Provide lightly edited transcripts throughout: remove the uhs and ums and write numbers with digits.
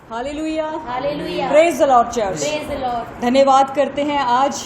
Hallelujah, hallelujah, praise the Lord church. Praise the Lord. धन्यवाद करते हैं आज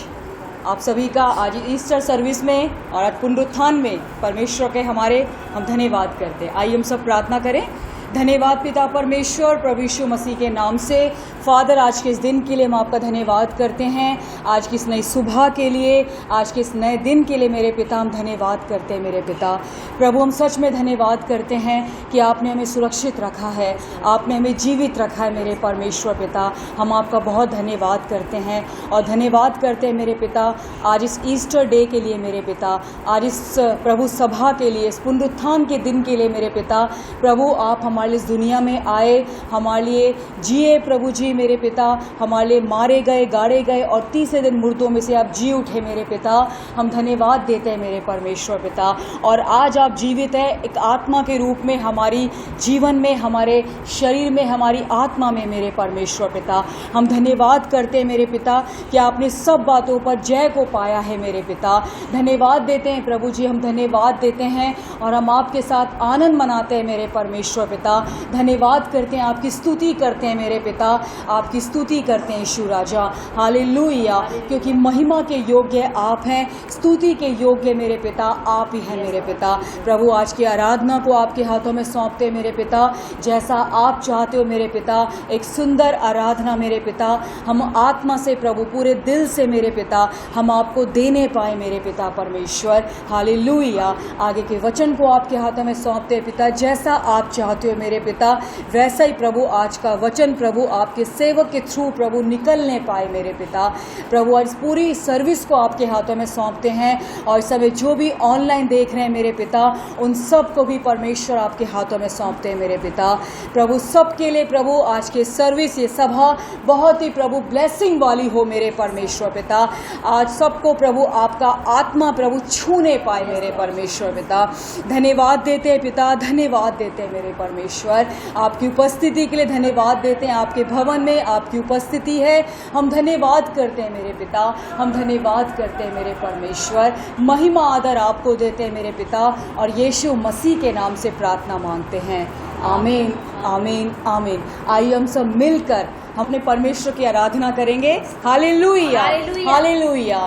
आप सभी का, आज ईस्टर सर्विस में और आज पुनरुत्थान में परमेश्वर के हम धन्यवाद करते हैं। आइए हम सब प्रार्थना करें। धन्यवाद पिता परमेश्वर, प्रभु यीशु मसीह के नाम से। फादर, आज के इस दिन के लिए हम आपका धन्यवाद करते हैं, आज की इस नई सुबह के लिए, आज के इस नए दिन के लिए मेरे पिता हम धन्यवाद करते हैं। मेरे पिता प्रभु, हम सच में धन्यवाद करते हैं कि आपने हमें सुरक्षित रखा है, आपने हमें जीवित रखा है। मेरे परमेश्वर पिता, हम आपका बहुत धन्यवाद करते हैं और धन्यवाद करते हैं मेरे पिता आज इस ईस्टर डे के लिए। मेरे पिता आज इस प्रभु सभा के लिए, इस पुनरुत्थान के दिन के लिए मेरे पिता प्रभु, आप हमारे इस दुनिया में आए, हमारे लिए जिए प्रभु जी। मेरे पिता हमारे लिए मारे गए, गाड़े गए और तीसरे दिन मुर्दों में से आप जी उठे। मेरे पिता हम धन्यवाद देते हैं मेरे परमेश्वर पिता। और आज आप जीवित है एक आत्मा के रूप में हमारी जीवन में, हमारे शरीर में, हमारी आत्मा में। मेरे परमेश्वर पिता हम धन्यवाद करते हैं मेरे पिता कि आपने सब बातों पर जय को पाया है। मेरे पिता धन्यवाद देते हैं प्रभु जी, हम धन्यवाद देते हैं और हम आपके साथ आनंद मनाते हैं मेरे परमेश्वर पिता। धन्यवाद करते हैं, आपकी स्तुति करते हैं मेरे पिता, आपकी स्तुति करते हैं यीशु राजा। हालेलुया, क्योंकि महिमा के योग्य आप हैं, स्तुति के योग्य मेरे पिता आप ही हैं। मेरे पिता प्रभु, आज की आराधना को आपके हाथों में सौंपते मेरे पिता, जैसा आप चाहते हो मेरे पिता, एक सुंदर आराधना मेरे पिता हम आत्मा से प्रभु, पूरे दिल से मेरे पिता हम आपको देने पाए मेरे पिता परमेश्वर। हालेलुया, आगे के वचन को आपके हाथों में सौंपते पिता, जैसा आप चाहते हो मेरे पिता वैसा ही प्रभु आज का वचन प्रभु आपके सेवक के थ्रू प्रभु निकलने पाए मेरे पिता। प्रभु आज पूरी सर्विस को आपके हाथों में सौंपते हैं और इस समय जो भी ऑनलाइन देख रहे हैं मेरे पिता, उन सब को भी परमेश्वर आपके हाथों में सौंपते हैं मेरे पिता। प्रभु सबके लिए प्रभु आज के सर्विस, ये सभा बहुत ही प्रभु ब्लेसिंग वाली हो मेरे परमेश्वर पिता। आज सबको प्रभु आपका आत्मा प्रभु छूने पाए मेरे परमेश्वर पिता। धन्यवाद देते हैं पिता, धन्यवाद देते हैं मेरे परमेश्वर। आपकी उपस्थिति के लिए धन्यवाद देते हैं, आपके भवन में आपकी उपस्थिति है, हम धन्यवाद करते हैं मेरे पिता, हम धन्यवाद करते हैं मेरे परमेश्वर। महिमा आदर आपको देते हैं मेरे पिता और यीशु मसीह के नाम से प्रार्थना मांगते हैं। आमीन, आमीन, आमीन। आइए हम सब मिलकर हम अपने परमेश्वर की आराधना करेंगे। Hallelujah, hallelujah.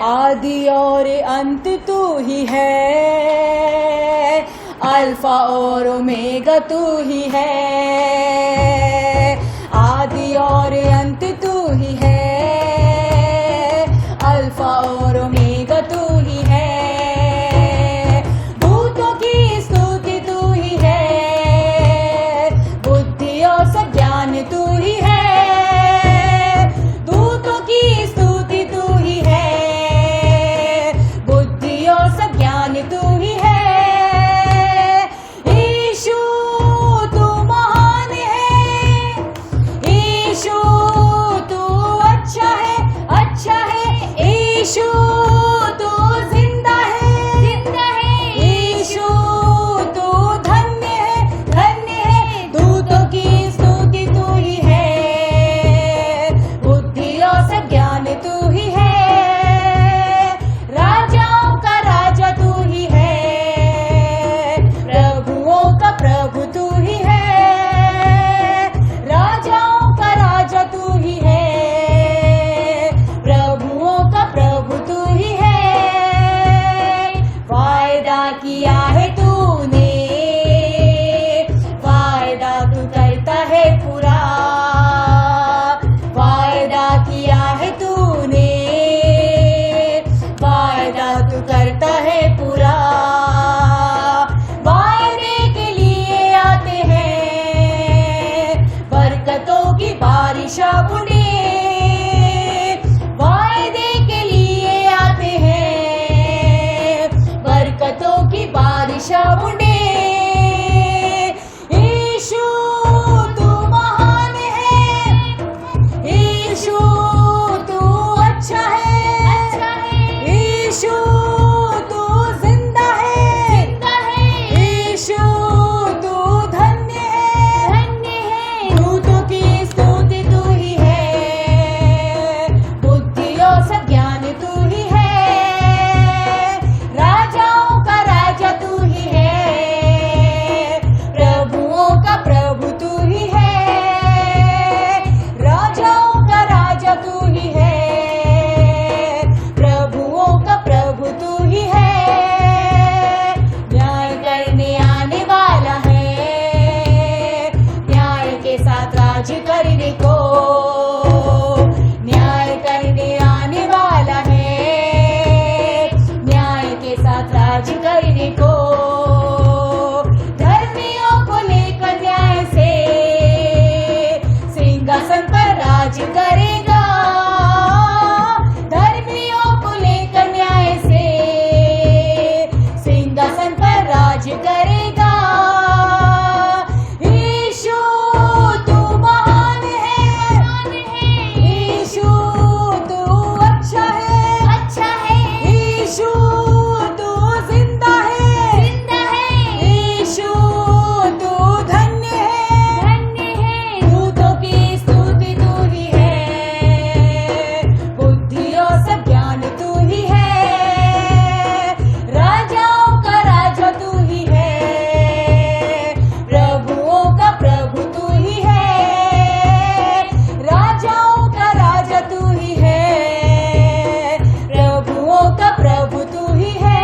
आदि और अंत तू ही है, अल्फा और ओमेगा तू ही है। आदि और अंत तू ही है, अल्फा और ओमेगा तू ही है। दूतों की स्तुति तू ही है, बुद्धि और ज्ञान तू ही है। दूतों की स्तुति तू ही है, बुद्धि और ज्ञान तू ही है। दूतों की स्तुति तू ही है, करने को, न्याय करने आने वाला है, न्याय के साथ राज करने को। धर्मियों को लेकर न्याय से सिंहासन पर राज करेगा, धर्मियों को लेकर न्याय से सिंहासन पर राज करेगा। यीशु तू महान है, यीशु तू अच्छा है, यीशु तू जिंदा है, यीशु तू धन्य है, दूतों की स्तुति तू ही है, बुद्धियों से ज्ञान तू ही है, राजाओं का राजा तू ही है, प्रभुओं का प्रभु तू ही है, राजाओं का राजा तू ही है, प्रभुओं का प्रभु तू ही है।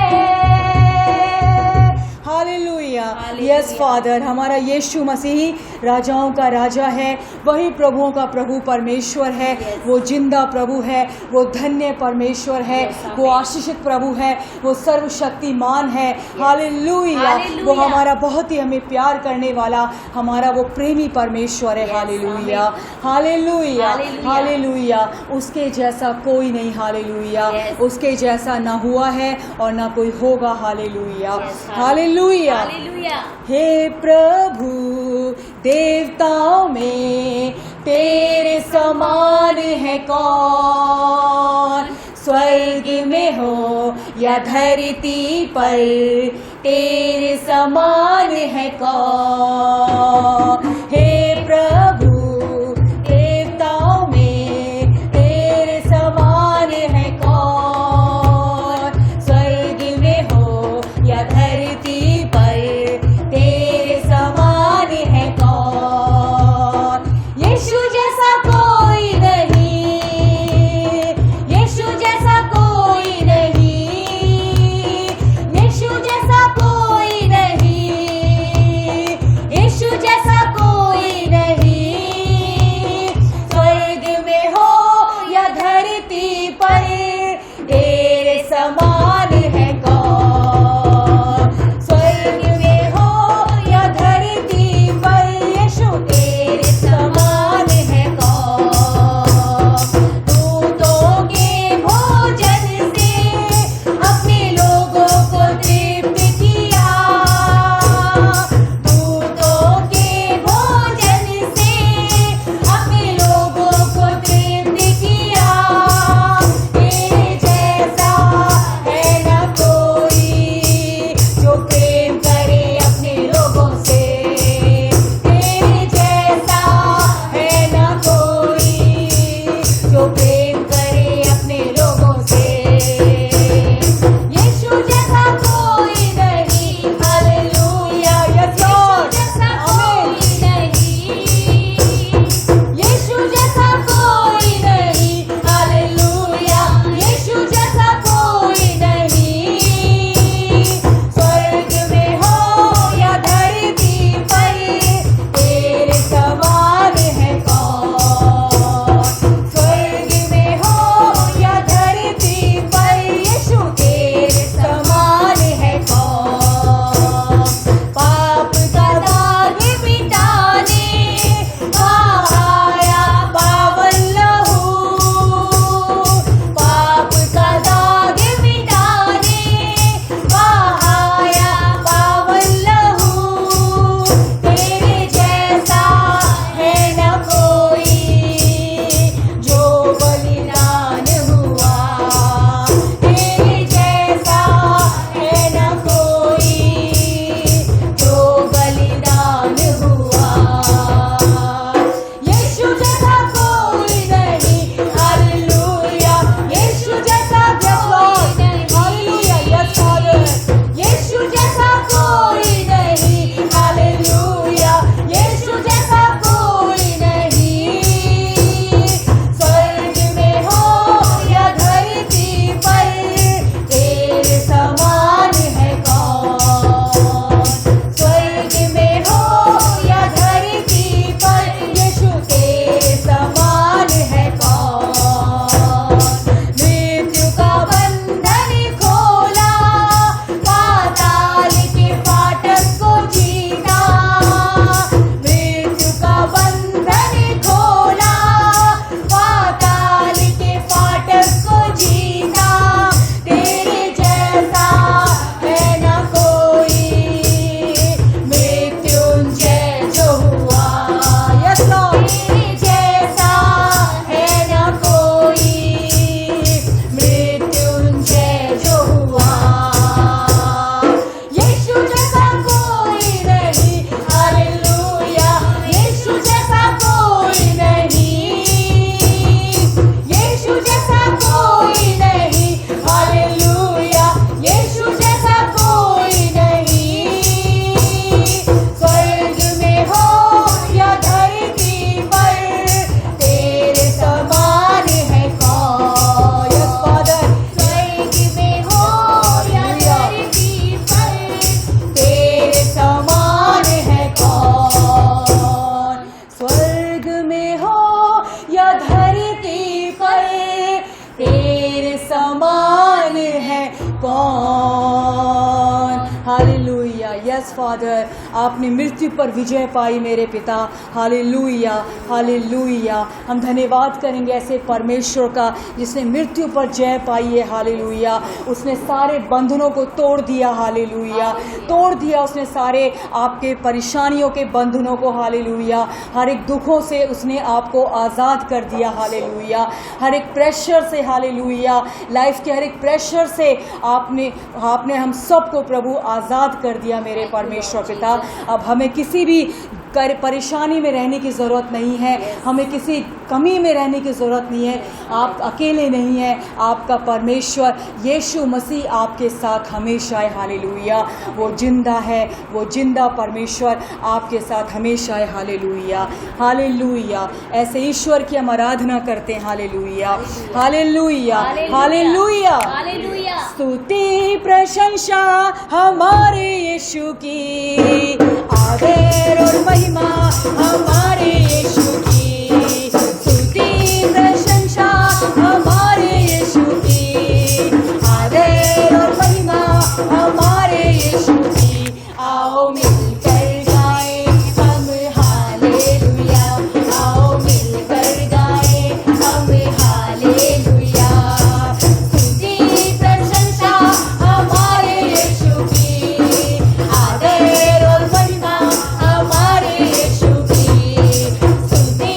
हालेलुया। यस फादर, हमारा यीशु मसीह राजाओं का राजा है, वही प्रभुओं का प्रभु परमेश्वर है, वो जिंदा प्रभु है, वो धन्य परमेश्वर है, वो आशीषित प्रभु है, वो सर्वशक्तिमान है। हालेलुया। वो हमारा बहुत ही हमें प्यार करने वाला हमारा वो प्रेमी परमेश्वर है। Hallelujah, hallelujah, hallelujah. उसके जैसा कोई नहीं। हालेलुया। उसके जैसा ना हुआ है और ना कोई होगा। Hallelujah, hallelujah. हे प्रभु, देवताओं में तेरे समान है कौन, स्वर्ग में हो या धरती पर तेरे समान है कौन। हे प्रभु, देवताओं में तेरे समान है कौन, स्वर्ग में हो या धरती पर तेरे समान है कौन। यीशु जैसा कोई नहीं, यीशु जैसा कोई नहीं, यीशु जैसा कोई नहीं, यीशु जैसा कोई नहीं। हालेलुया धरती पर तेरे समान है कौन। हालेलुया, यस फादर, आपने मृत्यु पर विजय पाई मेरे पिता। Hallelujah, hallelujah. हम धन्यवाद करेंगे ऐसे परमेश्वर का जिसने मृत्यु पर जय पाई है। हालेलुया, उसने सारे बंधनों को तोड़ दिया। हालेलुया, तोड़ दिया उसने सारे आपके परेशानियों के बंधनों को। हालेलुया, हर एक दुखों से उसने आपको आज़ाद कर दिया। हालेलुया, हर एक प्रेशर से, हालेलुया, लाइफ के हर एक प्रेशर से आपने हम सबको प्रभु आज़ाद कर दिया मेरे परमेश्वर पिता। अब हमें किसी भी परेशानी में रहने की ज़रूरत नहीं है, हमें किसी कमी में रहने की ज़रूरत नहीं है। आप अकेले नहीं हैं, आपका परमेश्वर यीशु मसीह आपके साथ हमेशा है। हालेलुया, वो जिंदा है, वो जिंदा परमेश्वर आपके साथ हमेशा है। Hallelujah, hallelujah. ऐसे ईश्वर की हम आराधना करते हैं। Hallelujah, hallelujah, hallelujah, hallelujah. स्तुति प्रशंसा हमारे यीशु की, आदर और महिमा हमारे यीशु की, स्तुति प्रशंसा हमारे यीशु की, आदर और महिमा हमारे यीशु की। आओ मिलकर गाएं हम हालेलुया, आओ मिलकर गाएं हम हालेलुया, स्तुति प्रशंसा हमारे यीशु की, आदर और महिमा हमारे यीशु की, स्तुति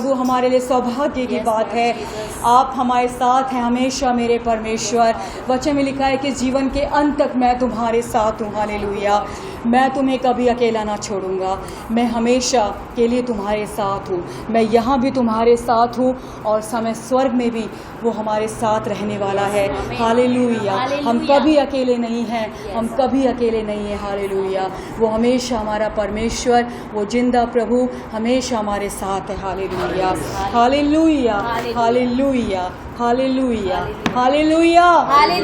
प्रभु हमारे लिए सौभाग्य की बात है। आप हमारे साथ हैं हमेशा मेरे परमेश्वर। वचन में लिखा है कि जीवन के अंत तक मैं तुम्हारे साथ हूँ। हालेलुया। मैं तुम्हें कभी अकेला ना छोड़ूंगा। मैं हमेशा के लिए तुम्हारे साथ हूँ। मैं यहाँ भी तुम्हारे साथ हूँ और समय स्वर्ग में भी वो हमारे साथ रहने वाला है। हालेलुया। हम कभी अकेले नहीं हैं, हम कभी अकेले नहीं हैं। हालेलुया। वो हमेशा हमारा परमेश्वर, वो जिंदा प्रभु हमेशा हमारे साथ है। Hallelujah, hallelujah, hallelujah, hallelujah, hallelujah.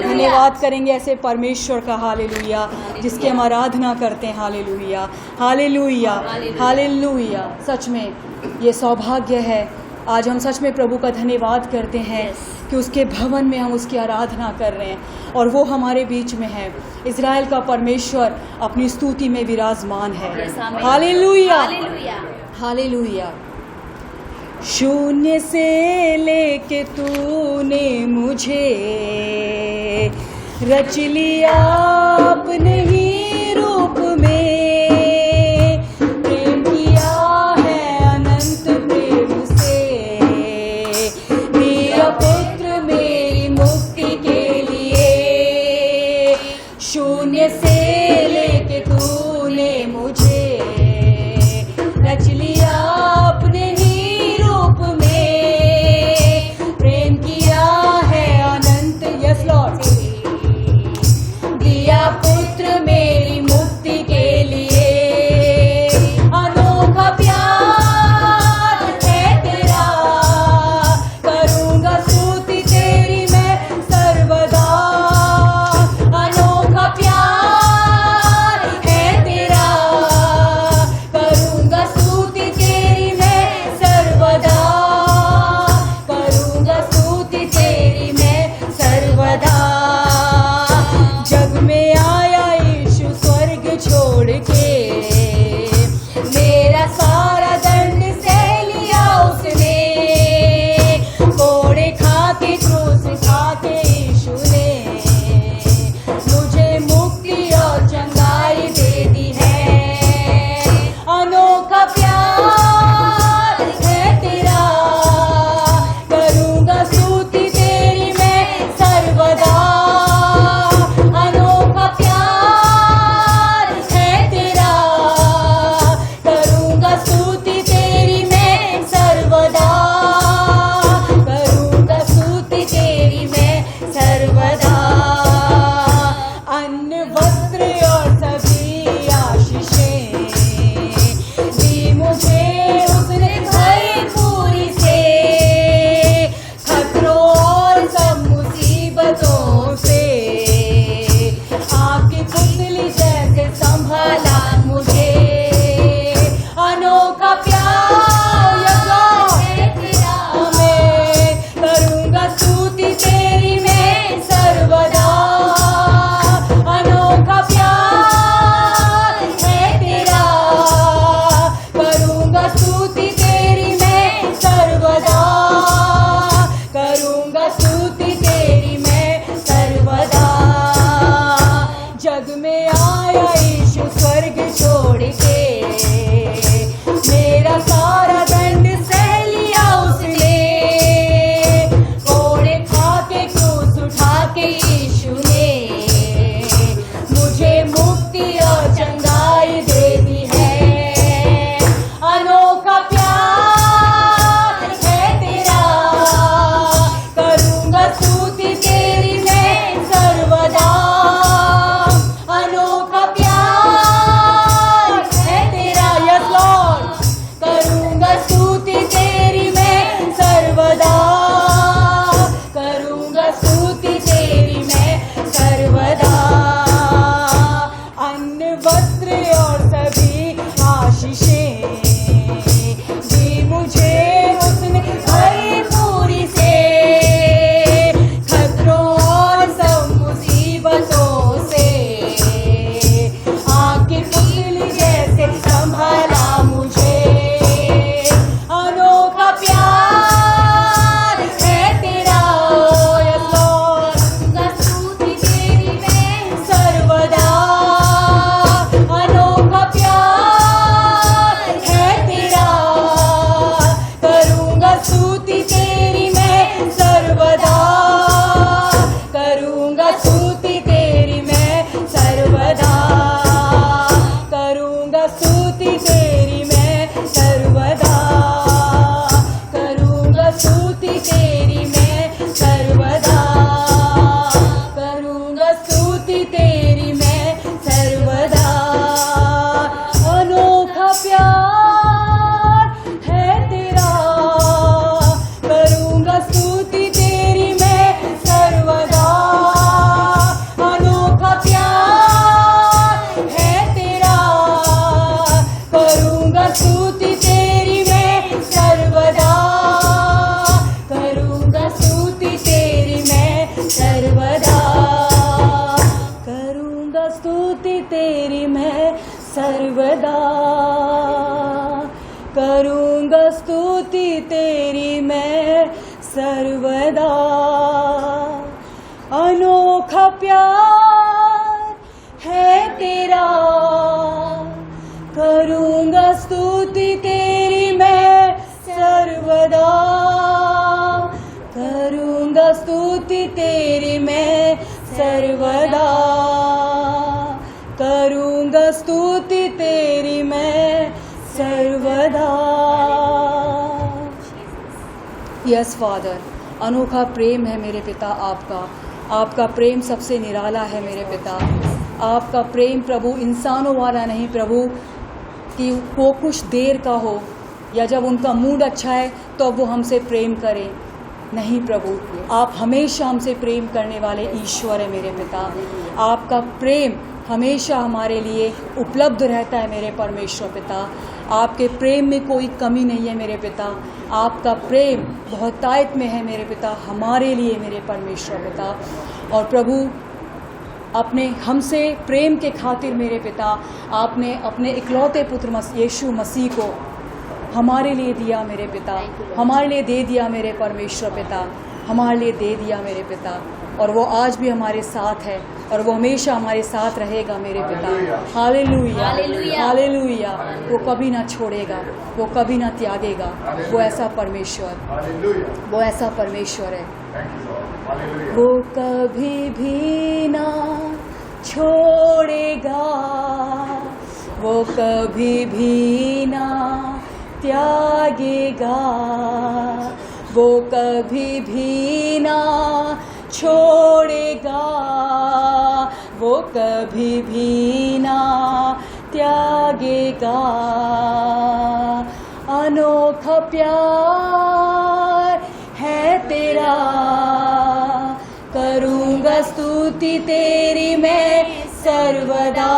धन्यवाद करेंगे ऐसे परमेश्वर का। हालेलुया, जिसकी हम आराधना करते हैं। Hallelujah, hallelujah, hallelujah. सच में ये सौभाग्य है। आज हम सच में प्रभु का धन्यवाद करते हैं कि उसके भवन में हम उसकी आराधना कर रहे हैं और वो हमारे बीच में है। इज़राइल का परमेश्वर अपनी स्तुति में विराजमान है। Hallelujah, hallelujah. शून्य से लेके तूने मुझे रच लिया अपने ही रूप में। प्रेम किया है अनंत प्रेम से, मेरा पुत्र मेरी मुक्ति के लिए। शून्य से लेके तूने मुझे रच लिया अपने ही रूप में। प्रेम किया है अनंत, यस लॉर्ड, दिया पुत्र मेरी मुक्ति के लिए। अनोखा प्यार है तेरा, करूँगा स्तुति तेरी मैं सर्वदा। अनोखा प्यार है तेरा, करूँगा स्तुति तेरी मैं सर्वदा। करूँगा स्तुति तेरी मैं सर्वदा। जग में आया यीशु स्वर्ग छोड़ के, मेरा सारा दंड सह लिया उसने। कोड़े खा के क्रूस खा के यीशु ने मुझे मुक्ति और चंगाई दे दी है। अनोखा प्यार है तेरा, करूँगा स्तुति तेरी मैं सर्वदा। अनोखा प्यार है तेरा, करूँगा स्तुति तेरी मैं सर्वदा। करूँगा स्तुति तेरी मैं सर्वदा। अन्न वस्त्र और सभी आशीषें दी मुझे उसने भरपूरी से। खतरों और सब मुसीबतों से आपकी पुतली जैसे संभाला मुझे। अनोखा प्यार है तेरा, मैं करूँगा स्तुति तेरी मैं सर्वदा। अनोखा प्यार है तेरा, करूँगा स्तुति तेरी मैं सर्वदा। करूँगा स्तुति तेरी मैं सर्वदा। जग में आया यीशु स्वर्ग छोड़ के, मेरा सारा दंड सह लिया उसने। कोड़े खा के क्रूस उठा के यीशु ने मुझे मुक्ति और चंगाई दे दी है। अनोखा प्यार है तेरा, करूँगा स्तुति तेरी मैं सर्वदा। अनोखा प्यार है तेरा, यस लॉर्ड, करूँगा स्तुति तेरी मैं सर्वदा। करूँगा स्तुति तेरी मैं सर्वदा। अन्न वस्त्र और सभी आशीषें दी मुझे उसने भरपूरी से। खतरों और सब मुसीबतों से आपकी पुतली जैसे संभाला मुझे। अनोखा प्यार है तेरा, यस लॉर्ड, स्तुति तेरी मैं सर्वदा। अनोखा करूँगा स्तुति तेरी मैं सर्वदा, करूँगा स्तुति तेरी मैं सर्वदा, करूँगा स्तुति तेरी मैं सर्वदा। अनोखा प्यार है तेरा, करूँगा स्तुति तेरी मैं सर्वदा। अनोखा प्यार है तेरा, करूँगा स्तुति तेरी मैं सर्वदा, करूँगा स्तुति तेरी मैं सर्वदा, करूँगा स्तुति तेरी मैं सर्वदा, करूँगा स्तुति तेरी मैं सर्वदा। अनोखा प्यार है तेरा, करूँगा स्तुति तेरी मैं सर्वदा, करूँगा स्तुति तेरी मैं सर्वदा, करूँगा स्तुति तेरी मैं सर्वदा। यस फादर, अनोखा प्रेम है मेरे पिता आपका, आपका प्रेम सबसे निराला है मेरे पिता। आपका प्रेम प्रभु इंसानों वाला नहीं प्रभु, कि वो कुछ देर का हो या जब उनका मूड अच्छा है तो वो हमसे प्रेम करें। नहीं प्रभु, आप हमेशा हमसे प्रेम करने वाले ईश्वर है मेरे पिता। आपका प्रेम हमेशा हमारे लिए उपलब्ध रहता है मेरे परमेश्वर पिता। आपके प्रेम में कोई कमी नहीं है मेरे पिता। आपका प्रेम बहुतायत में है मेरे पिता हमारे लिए मेरे परमेश्वर पिता। और प्रभु अपने हमसे प्रेम के खातिर मेरे पिता आपने अपने इकलौते पुत्र यीशु मसीह को हमारे लिए दिया मेरे पिता, हमारे लिए दे दिया मेरे परमेश्वर पिता, हमारे लिए दे दिया मेरे पिता। और वो आज भी हमारे साथ है और वो हमेशा हमारे साथ रहेगा मेरे पिता। Hallelujah, hallelujah. वो कभी ना छोड़ेगा, वो कभी ना त्यागेगा। वो ऐसा परमेश्वर, वो ऐसा परमेश्वर है। वो कभी भी ना छोड़ेगा, वो कभी भी ना त्यागेगा, वो कभी भी ना छोड़ेगा, वो कभी भी ना त्यागेगा। अनोखा प्यार है तेरा, करूँगा स्तुति तेरी मैं सर्वदा।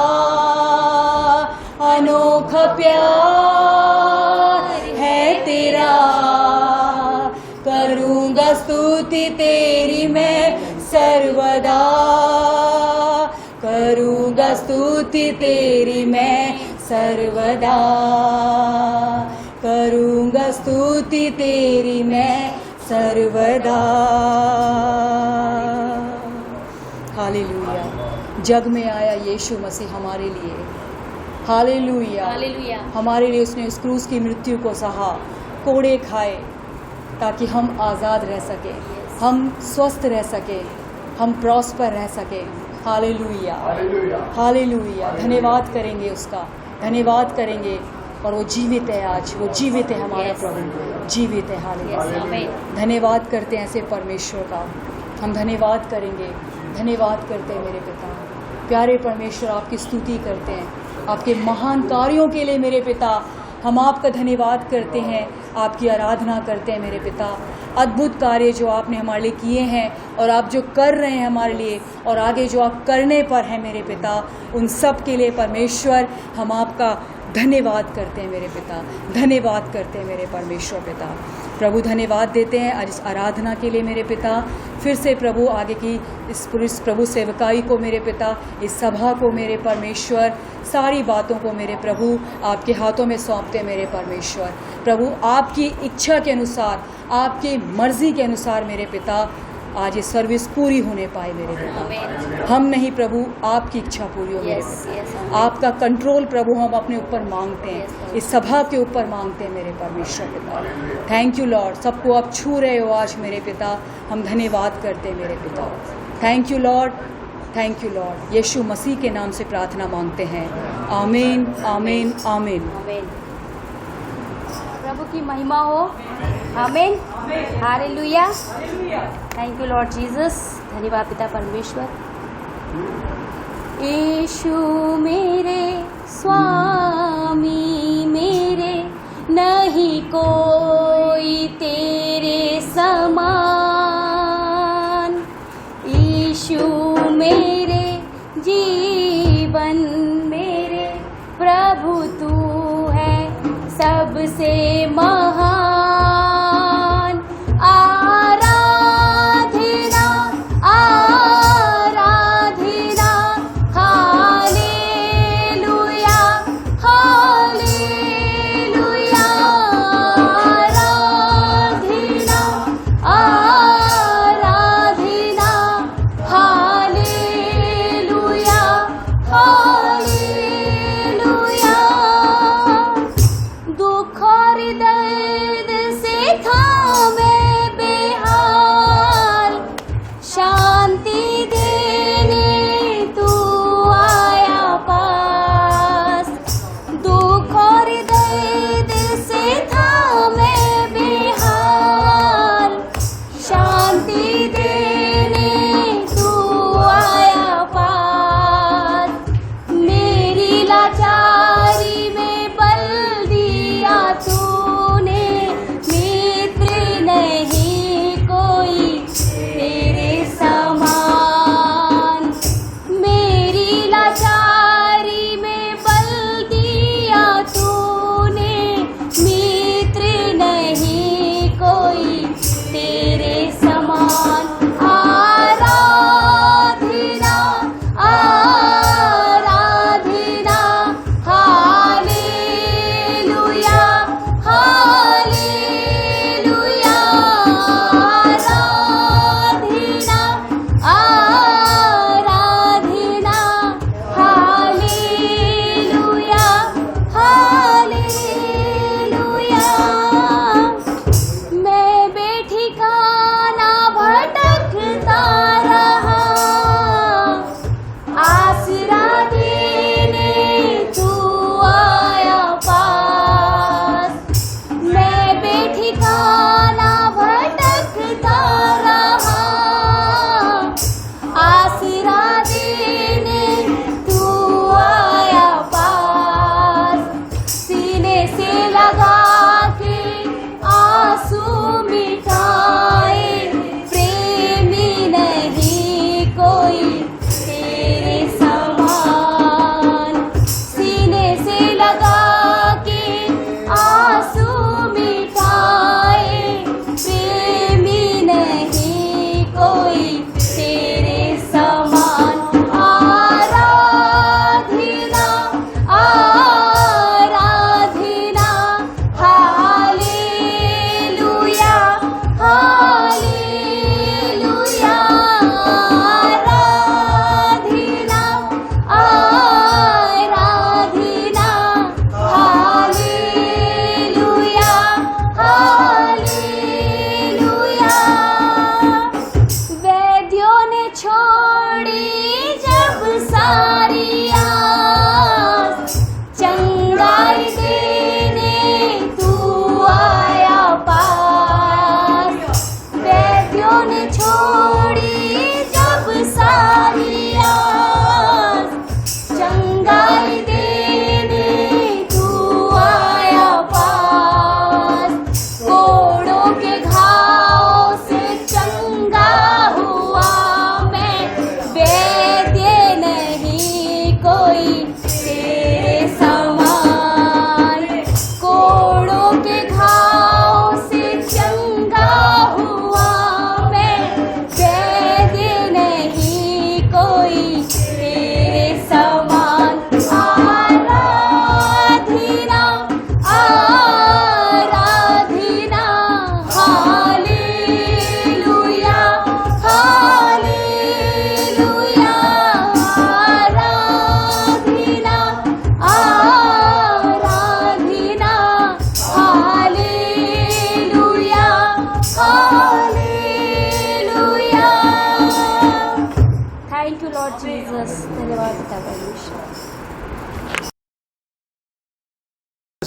अनोखा प्यार है तेरा, करूँगा स्तुति तेरी मैं सर्वदा, करूँगा स्तुति तेरी मैं सर्वदा, करूँगा स्तुति तेरी मैं सर्वदा। हालेलुया। जग में आया यीशु मसीह हमारे लिए। Hallelujah, hallelujah. हमारे लिए उसने उस क्रूस की मृत्यु को सहा, कोड़े खाए, ताकि हम आज़ाद रह सकें, हम स्वस्थ रह सकें, हम प्रॉस्पर रह सकें। Hallelujah, hallelujah. धन्यवाद करेंगे उसका, धन्यवाद करेंगे। और वो जीवित है, आज वो जीवित है, हमारा प्रभु जीवित है। हालेलुया। धन्यवाद करते हैं ऐसे परमेश्वर का, हम धन्यवाद करेंगे, धन्यवाद करते हैं मेरे पिता। प्यारे परमेश्वर, आपकी स्तुति करते हैं आपके महान कार्यों के लिए मेरे पिता। हम आपका धन्यवाद करते हैं, आपकी आराधना करते हैं मेरे पिता। अद्भुत कार्य जो आपने हमारे लिए किए हैं और आप जो कर रहे हैं हमारे लिए और आगे जो आप करने पर हैं मेरे पिता, उन सब के लिए परमेश्वर हम आपका धन्यवाद करते हैं मेरे पिता, धन्यवाद करते हैं मेरे परमेश्वर पिता। प्रभु धन्यवाद देते हैं आज इस आराधना के लिए मेरे पिता। फिर से प्रभु आगे की इस प्रभु सेवकाई को मेरे पिता, इस सभा को मेरे परमेश्वर, सारी बातों को मेरे प्रभु आपके हाथों में सौंपते हैं मेरे परमेश्वर। प्रभु आपकी इच्छा के अनुसार, आपकी मर्जी के अनुसार मेरे पिता आज ये सर्विस पूरी होने पाए मेरे पिता। हम नहीं प्रभु, आपकी इच्छा पूरी हो मेरे पिता। आपका कंट्रोल प्रभु हम अपने ऊपर मांगते हैं, इस सभा के ऊपर मांगते हैं मेरे परमेश्वर पिता। थैंक यू लॉर्ड, सबको आप छू रहे हो आज मेरे पिता, हम धन्यवाद करते हैं मेरे पिता। Thank you lord, thank you lord. Yeshu Masih के नाम से प्रार्थना मांगते हैं, आमीन आमीन आमीन। आमीन। प्रभु की महिमा हो, आमीन, hallelujah. Thank you Lord Jesus. धन्यवाद पिता परमेश्वर। यीशु मेरे स्वामी मेरे, नहीं कोई तेरे समान। यीशु मेरे जीवन मेरे, प्रभु तू है सबसे महान। आराधना आराधना, हालेलुया हालेलुया। आराधना आराधना, हालेलुया हालेलुया। दुख हृदय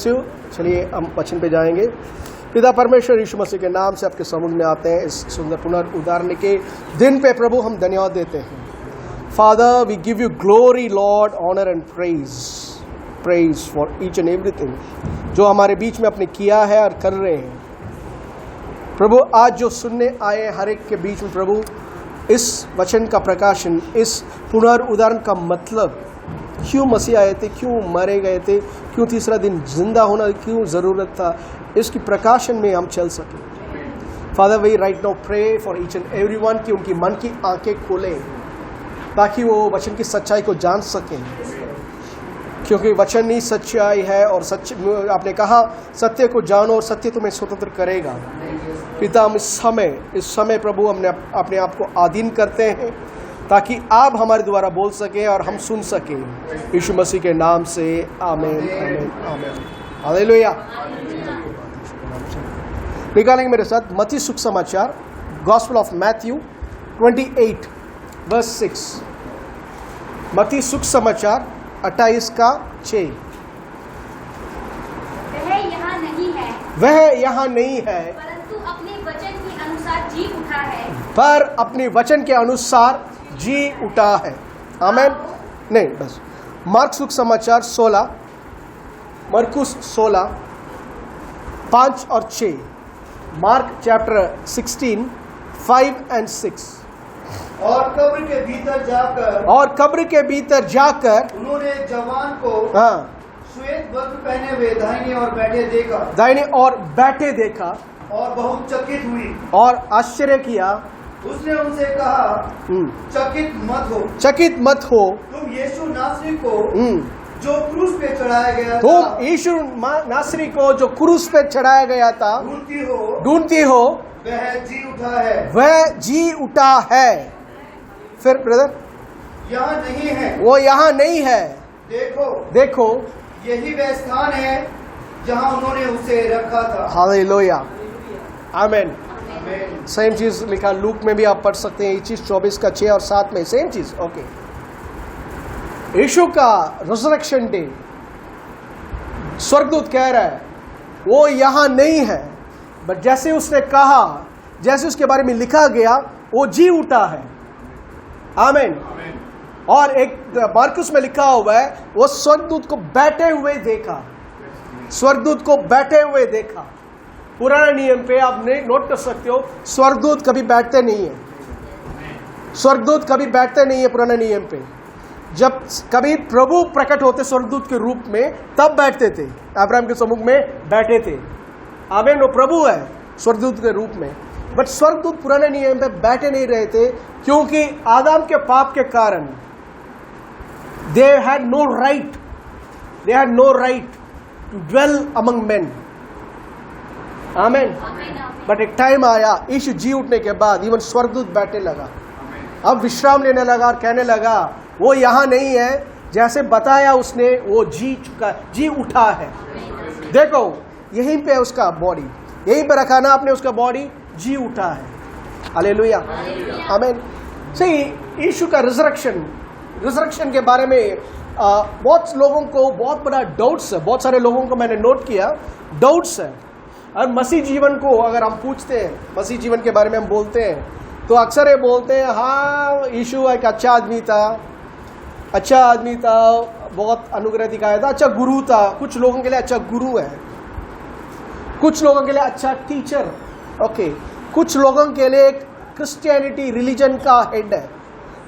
चलिए हम वचन पे जाएंगे। पिता परमेश्वर यीशु मसीह के नाम से आपके सम्मुख में आते हैं। इस सुंदर पुनरुद्धारण के दिन पे प्रभु हम धन्यवाद देते हैं। Father, we give you glory, Lord, honour and praise for each and everything जो हमारे बीच में आपने किया है और कर रहे हैं। प्रभु, आज जो सुनने आए हर एक के बीच में प्रभु, इस वचन का प्रकाशन, इस पुनरुद्धारण का मतलब, क्यों मसीह आए थे, क्यों मारे गए थे, क्यों तीसरा दिन जिंदा होना क्यों ज़रूरत था, इसकी प्रकाशन में हम चल सकें। Father, we right now pray for each and everyone कि उनकी मन की आंखें खोलें ताकि वो वचन की सच्चाई को जान सकें, क्योंकि वचन ही सच्चाई है और आपने कहा सत्य को जानो और सत्य तुम्हें स्वतंत्र करेगा। पिता, हम इस समय प्रभु हमने अपने आप को अधीन करते हैं ताकि आप हमारे द्वारा बोल सकें और हम सुन सकें। यीशु मसीह के नाम से आमीन, आमीन, आमीन। हालेलुया। निकालेंगे मेरे साथ मत्ती सुसमाचार, गॉस्पेल ऑफ मैथ्यू 28 वर्स 6। मत्ती सुसमाचार 28 का 6। वह यहाँ नहीं है परंतु अपने वचन के अनुसार जी उठा है। पर अपने वचन के अनुसार जी उठा है। आमेन। नहीं, बस मार्क सुसमाचार 16, मरकुस 16 5 और 6। Mark chapter 16 5 and 6। और कब्र के भीतर जाकर उन्होंने जवान को श्वेत वस्त्र पहने हुए दाहिने और बैठे देखा और बहुत चकित हुई और आश्चर्य किया। उसने उनसे कहा, चकित मत हो, तुम यीशु नासरी को जो क्रूस पे चढ़ाया गया था, तुम यीशु नासरी को जो क्रूस पे चढ़ाया गया था ढूंढती हो, वह जी उठा है। वह जी उठा है। फिर ब्रदर, यहाँ नहीं है, वो यहाँ नहीं है। देखो यही वह स्थान है जहाँ उन्होंने उसे रखा था। हालेलुया, आमीन। सेम चीज लिखा लूक में भी आप पढ़ सकते हैं। 24 का 6 और 7 में सेम चीज। ओके, यीशु का रिजरेक्शन डे, स्वर्गदूत कह रहा है वो यहाँ नहीं है, बट जैसे उसने कहा, जैसे उसके बारे में लिखा गया, वो जी उठा है। आमीन। और एक मार्कुस में लिखा हुआ है वो स्वर्गदूत को बैठे हुए देखा, स्वर्गदूत को बैठे हुए देखा। पुराने नियम पे आप नोट कर सकते हो, स्वर्गदूत कभी बैठते नहीं है, स्वर्गदूत कभी बैठते नहीं है पुराने नियम पे। जब कभी प्रभु प्रकट होते स्वर्गदूत के रूप में तब बैठते थे, अब्राहम के सम्मुख में बैठे थे। आमीन। वो प्रभु है स्वर्गदूत के रूप में, बट स्वर्गदूत पुराने नियम पे बैठे नहीं रहे थे, क्योंकि आदम के पाप के कारण they had no right to dwell among men. आमीन। बट एक टाइम आया यीशु जी उठने के बाद इवन स्वर्गदूत बैठने लगा, अब विश्राम लेने लगा और कहने लगा वो यहाँ नहीं है, जैसे बताया उसने वो जी उठा है। देखो यहीं पे उसका बॉडी, यहीं पे रखा ना आपने उसका बॉडी, जी उठा है। हालेलुया, आमीन। सही, यीशु का रिजरेक्शन के बारे में बहुत लोगों को बहुत बड़ा डाउट्स है। बहुत सारे लोगों को मैंने नोट किया डाउट्स है। और मसीह जीवन को अगर हम पूछते हैं, मसीह जीवन के बारे में हम बोलते हैं, तो अक्सर ये बोलते हैं हाँ यीशु एक अच्छा आदमी था, बहुत अनुग्रह दिखाया था, अच्छा गुरु था। कुछ लोगों के लिए अच्छा गुरु है, कुछ लोगों के लिए अच्छा टीचर, ओके, कुछ लोगों के लिए एक क्रिश्चियनिटी रिलीजन का हेड है,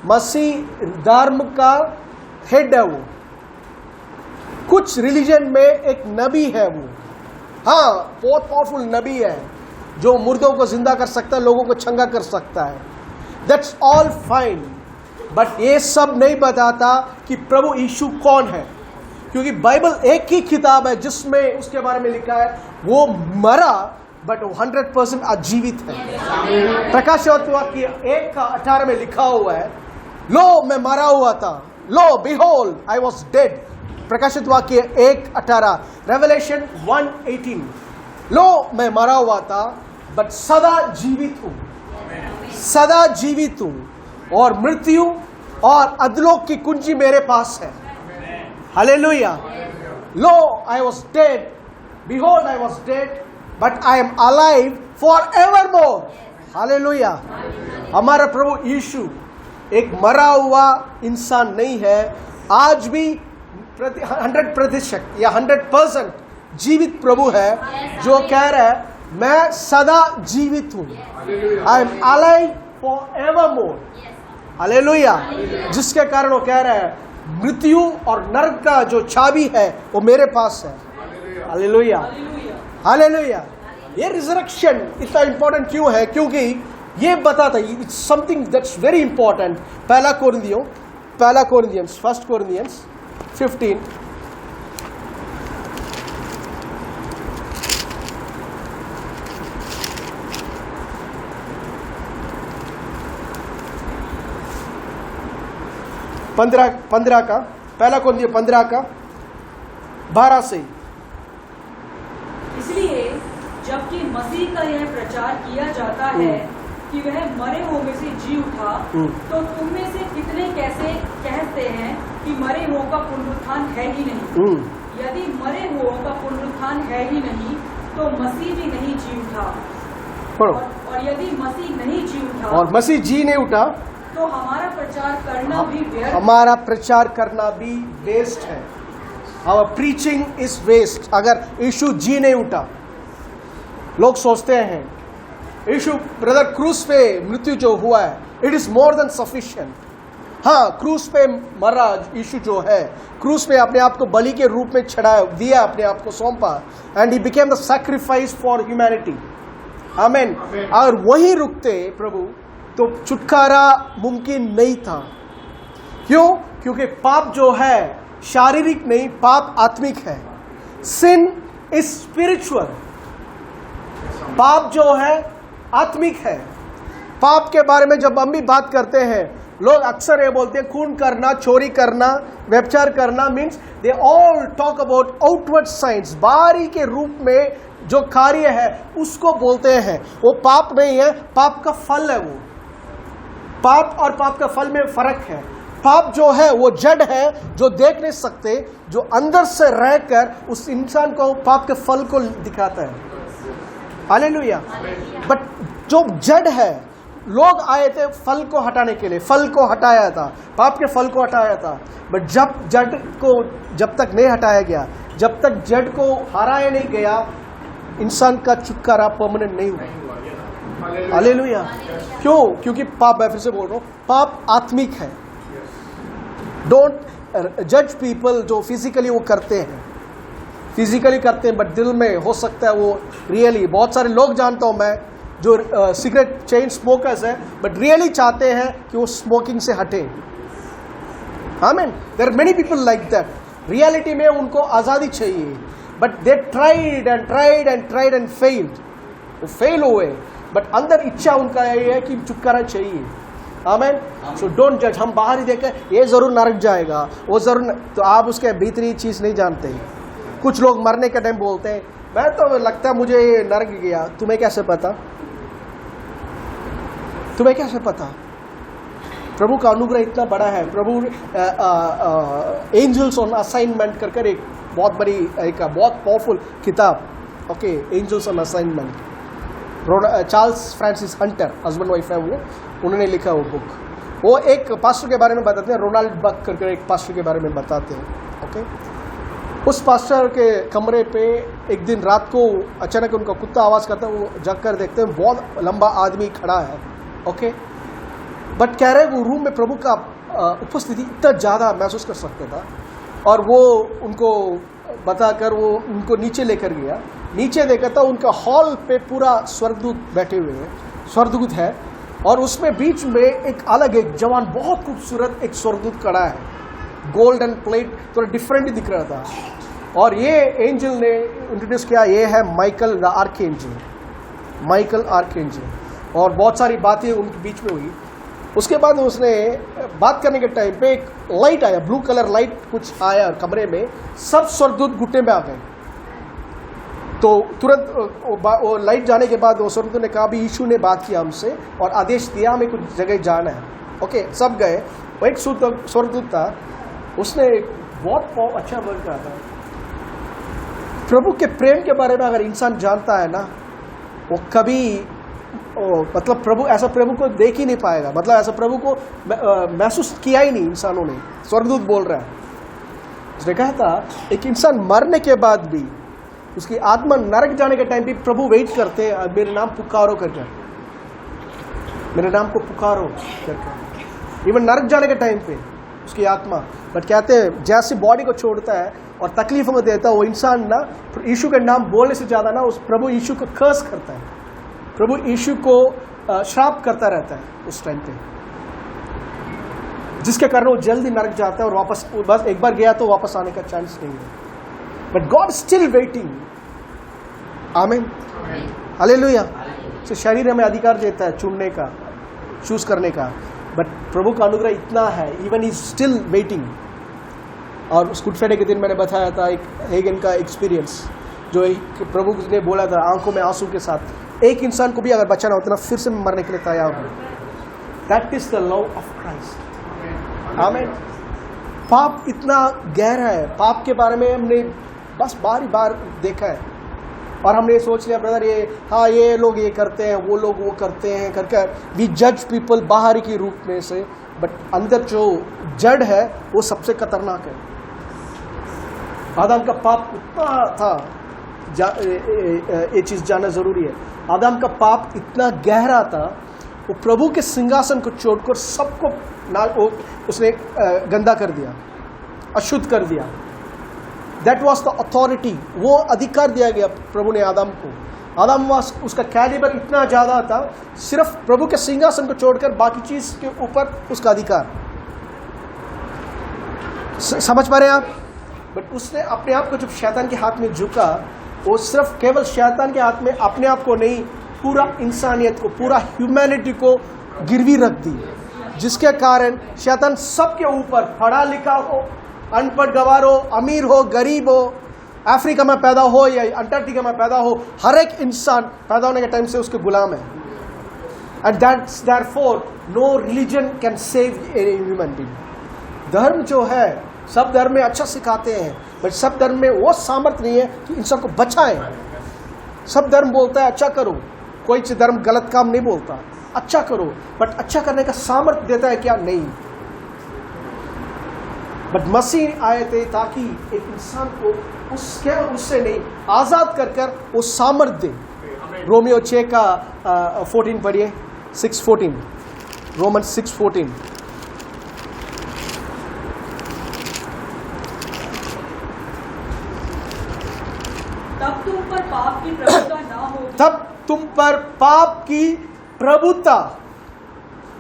मसीह धर्म का हेड है वो। कुछ रिलीजन में एक नबी है वो, हाँ बहुत पावरफुल नबी है जो मुर्दों को जिंदा कर सकता है, लोगों को चंगा कर सकता है। दैट्स ऑल फाइन, बट ये सब नहीं बताता कि प्रभु यीशु कौन है, क्योंकि बाइबल एक ही किताब है जिसमें उसके बारे में लिखा है वो मरा बट 100% आजीवित है। प्रकाशवाक्य 1:18 में लिखा हुआ है, लो मैं मरा हुआ था, लो बिहोल्ड आई वॉज डेड। प्रकाशित वाक्य 1:18, रेवलेशन 1:18, लो मैं मरा हुआ था बट सदा जीवित हूं, सदा जीवित हूं, और मृत्यु और अधलोक की कुंजी मेरे पास है। Hallelujah. Low I was dead Behold, I was dead, but I am alive forevermore. Hallelujah. हमारा प्रभु यीशु एक मरा हुआ इंसान नहीं है, आज भी 100% या 100% जीवित प्रभु है, जो कह रहा है मैं सदा जीवित हूं। I am alive for ever more. Hallelujah. जिसके कारण वो कह रहा है मृत्यु और नरक का जो चाबी है वो मेरे पास है। Hallelujah, hallelujah. ये रिजरेक्शन इतना इंपॉर्टेंट क्यों है? क्योंकि ये बताता है, it's something that's very important. पहला कोरिन्थियंस 1 कोरिन्थियंस 15 15 का, पहला कोरिन्थियंस 15 का 12 से। इसलिए जबकि मसीह का यह प्रचार किया जाता है कि वह मरे हुओं में से जी उठा, तो तुम में से कितने कैसे कहते हैं कि मरे हुओं का पुनरुत्थान है ही नहीं? यदि मरे हुओं का पुनरुत्थान है ही नहीं तो मसीह भी नहीं जी उठा। और यदि मसीह नहीं जी उठा और मसीह जी नहीं उठा तो हमारा प्रचार करना भी व्यर्थ, हमारा प्रचार करना भी वेस्ट है। Our preaching is waste. अगर यीशु जी नहीं उठा, लोग सोचते हैं यीशु ब्रदर क्रूस पे मृत्यु जो हुआ है it is more than sufficient. हाँ, क्रूस पे मरा यीशु जो है, क्रूस पे अपने आप को बलि के रूप में चढ़ाया दिया, अपने आप को सौंपा, and he became the sacrifice for humanity. Amen. और वहीं रुकते प्रभु तो छुटकारा मुमकिन नहीं था। क्यों? क्योंकि पाप जो है शारीरिक नहीं, पाप आत्मिक है। सिन इज स्पिरिचुअल। पाप जो है आत्मिक है। पाप के बारे में जब हम भी बात करते हैं, लोग अक्सर ये बोलते हैं खून करना, चोरी करना, व्यभिचार करना, means they all talk about outward science. बाहरी के रूप में जो कार्य है उसको बोलते हैं। वो पाप नहीं है, पाप का फल है। वो पाप और पाप का फल में फर्क है। पाप जो है वो जड़ है, जो देख नहीं सकते, जो अंदर से रहकर उस इंसान को पाप के फल को दिखाता है। हालेलुया। बट जो जड़ है, लोग आए थे फल को हटाने के लिए, फल को हटाया था, पाप के फल को हटाया था। बट जब जड़ को जब तक नहीं हटाया गया, जब तक जड़ को हराया नहीं गया, इंसान का छुटकारा परमानेंट नहीं हुआ। हालेलुया। क्यों? क्योंकि पाप, मैं फिर से बोल रहा हूं, पाप आत्मिक है। डोंट जज पीपल जो फिजिकली वो करते हैं, फिजिकली करते हैं, बट दिल में हो सकता है वो रियली, बहुत सारे लोग जानता हूं मैं जो सिगरेट चेन स्मोकर्स है, बट रियली चाहते हैं कि वो स्मोकिंग से हटे। आमीन। There are many people like that. Reality में उनको आज़ादी चाहिए, but they tried and tried and tried and failed. वो फेल हुए, बट अंदर इच्छा उनका ये है कि छुटकारा चाहिए। आमीन। सो डोंट जज। हम बाहर ही देखें ये जरूर नरक जाएगा, वो जरूर तो आप उसके भीतरी चीज नहीं जानते। कुछ लोग मरने के टाइम बोलते हैं मैं तो लगता है मुझे ये नरक गया। तुम्हें कैसे पता? तुम्हें कैसे पता? प्रभु का अनुग्रह इतना बड़ा है। प्रभु एंजल्स ऑन असाइनमेंट कर एक बहुत बड़ी, एक बहुत पावरफुल किताब, okay, angels on assignment, Charles Francis Hunter, husband wife है वो, उन्होंने लिखा वो बुक। वो एक पास्टर के बारे में बताते हैं, रोनाल्ड बक करके एक पास्टर के बारे में बताते हैं। ओके, उस पास्टर के कमरे पे एक दिन रात को अचानक उनका कुत्ता आवाज़ करता है। वो जग कर देखते हैं बहुत लंबा आदमी खड़ा है। ओके, बट कह रहे वो रूम में प्रभु का उपस्थिति इतना ज़्यादा महसूस कर सकता था, और वो उनको बताकर वो उनको नीचे लेकर गया। नीचे देखा था उनका हॉल पे पूरा स्वर्गदूत बैठे हुए हैं, स्वर्गदूत है, और उसमें बीच में एक अलग, एक जवान बहुत खूबसूरत एक स्वर्गदूत खड़ा है, गोल्डन प्लेट, थोड़ा डिफरेंट ही दिख रहा था। और ये एंजल ने इंट्रोड्यूस किया, ये है Michael the archangel, Michael archangel, और बहुत सारी बातें उनके बीच में हुई। उसके बाद उसने बात करने के टाइम पे एक लाइट आया, ब्लू कलर लाइट कुछ आया कमरे में, सब स्वर्गदूत घुटने में आ गए। तो तुरंत वो लाइट जाने के बाद वो स्वर्गदूत ने कहा, अभी यीशु ने बात किया हमसे और आदेश दिया हमें कुछ जगह जाना है। ओके, सब गए। वो एक स्वर्गदूत था, उसने बहुत अच्छा वर्ड कहा था, प्रभु के प्रेम के बारे में अगर इंसान जानता है ना, वो कभी मतलब प्रभु ऐसा प्रभु को देख ही नहीं पाएगा, मतलब ऐसा प्रभु को महसूस किया ही नहीं इंसानों ने। स्वर्गदूत बोल रहा है, उसने कहा था एक इंसान मरने के बाद भी उसकी आत्मा नरक जाने के टाइम भी प्रभु वेट करते हैं, मेरे नाम पुकारो करके, मेरे नाम को पुकारो करके, इवन नरक जाने के टाइम पे उसकी आत्मा। बट कहते हैं जैसे बॉडी को छोड़ता है और तकलीफों में देता है, वो इंसान ना यीशु के नाम बोलने से ज्यादा ना उस प्रभु यीशु को कर्स करता है, प्रभु यीशु को श्राप करता रहता है उस टाइम पे, जिसके कारण वो जल्दी नरक जाता है और वापस, बस एक बार गया तो वापस आने का चांस नहीं है। But God still waiting. आमीन, हालेलुया। तो शरीर हमें अधिकार देता है चुनने का, चूज करने का, बट प्रभु का अनुग्रह इतना है, इवन इज स्टिल वेटिंग। और उस गुड फ्राइडे के दिन मैंने बताया था एक हेगन का एक्सपीरियंस, जो एक प्रभु ने बोला था आंखों में आंसू के साथ, एक इंसान को भी अगर बचाना होता ना फिर से मरने के लिए तैयार हो। That is the love of Christ. आमीन। पाप इतना गहरा है, पाप के बारे में हमने बस बार बार देखा है और हमने सोच लिया ब्रदर ये, हाँ ये लोग ये करते हैं, वो लोग वो करते हैं करके वी जज पीपल बाहर के रूप में से, बट अंदर जो जड़ है वो सबसे खतरनाक है। आदम का पाप इतना था, ये चीज जानना जरूरी है, आदम का पाप इतना गहरा था, वो प्रभु के सिंहासन को छोड़कर सबको उसने गंदा कर दिया, अशुद्ध कर दिया। दैट वॉज द अथॉरिटी, वो अधिकार दिया गया प्रभु ने आदम को। आदम उसका कैलिबर इतना ज्यादा था, सिर्फ प्रभु के सिंहासन को छोड़कर बाकी चीज के ऊपर उसका अधिकार। समझ पा रहे हैं आप? बट उसने अपने आप को जब शैतान के हाथ में झुका, वो सिर्फ केवल शैतान के हाथ में अपने आप को नहीं, पूरा इंसानियत को, पूरा ह्यूमैनिटी को गिरवी रख दी, जिसके कारण शैतान सबके ऊपर, पढ़ा लिखा हो, अनपढ़ गवार हो, अमीर हो, गरीब हो, अफ्रीका में पैदा हो या अंटार्कटिका में पैदा हो, हर एक इंसान पैदा होने के टाइम से उसके गुलाम है। And that's therefore no religion can save a human being. धर्म जो है, सब धर्म में अच्छा सिखाते हैं, बट सब धर्म में वो सामर्थ्य नहीं है कि इंसान को बचाए। सब धर्म बोलता है अच्छा करो, कोई धर्म गलत काम नहीं बोलता, अच्छा करो, बट अच्छा करने का सामर्थ्य देता है क्या? नहीं। बट मसीह आए थे ताकि एक इंसान को उससे नहीं, आजाद कर वो सामर्थ्य दे। रोमियो 6 का 14 पढ़िए, 6:14, रोमन 6:14। तब तुम पर पाप की प्रभुता ना हो, तब तुम पर पाप की प्रभुता।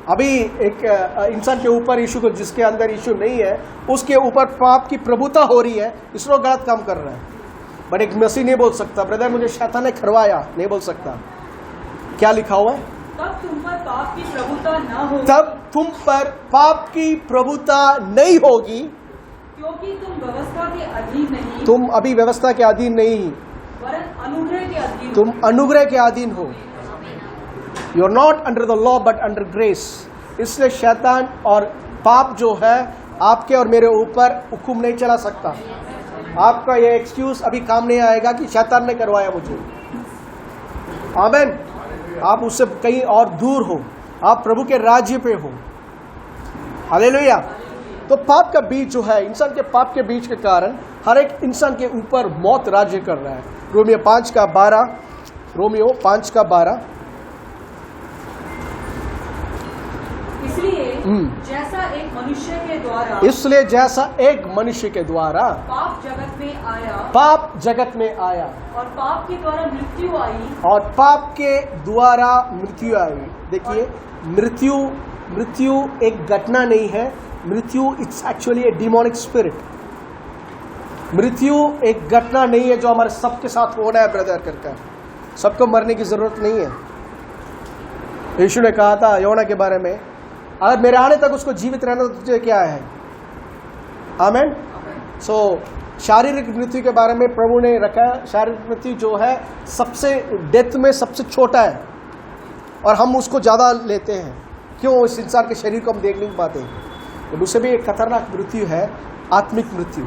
अभी एक इंसान के ऊपर यीशु को, जिसके अंदर यीशु नहीं है, उसके ऊपर पाप की प्रभुता हो रही है, इसरो गलत काम कर रहा है। बट एक मसीह नहीं बोल सकता ब्रदर मुझे शैतान ने खरवाया, नहीं बोल सकता। क्या लिखा हुआ है? तब तुम पर पाप की प्रभुता ना हो, तब तुम पर पाप की प्रभुता नहीं होगी, क्योंकि तुम व्यवस्था के अधीन नहीं, तुम अभी व्यवस्था के अधीन नहीं, वरन अनुग्रह के अधीन, तुम अनुग्रह के अधीन हो। You are not under the law but under grace. इसलिए शैतान और पाप जो है आपके और मेरे ऊपर हुक्म नहीं चला सकता। आपका ये एक्सक्यूज अभी काम नहीं आएगा कि शैतान ने करवाया मुझे। आमीन। आप उससे कहीं और दूर हो, आप प्रभु के राज्य पे हो। हालेलुया। तो पाप का बीज जो है, इंसान के पाप के बीज के कारण हर एक इंसान के ऊपर मौत राज्य कर रहा है। Romeo 5:12, Romeo 5:12। इसलिए जैसा एक मनुष्य के द्वारा, इसलिए जैसा एक मनुष्य के द्वारा पाप जगत में आया, पाप जगत में आया, और पाप के द्वारा मृत्यु आई, और पाप के द्वारा मृत्यु आई। देखिए, मृत्यु एक घटना नहीं है, मृत्यु it's actually A demonic spirit. मृत्यु एक घटना नहीं है जो हमारे सबके साथ हो रहा है ब्रदर करके। सबको मरने की जरूरत नहीं है। यीशु ने कहा था योना के बारे में, अगर मेरे आने तक उसको जीवित रहना तो तुझे क्या है? आमीन। सो शारीरिक मृत्यु के बारे में प्रभु ने रखा, शारीरिक मृत्यु जो है सबसे डेथ में सबसे छोटा है और हम उसको ज्यादा लेते हैं। क्यों? इस इंसान के शरीर को हम देख नहीं पाते। तो उससे भी एक खतरनाक मृत्यु है आत्मिक मृत्यु।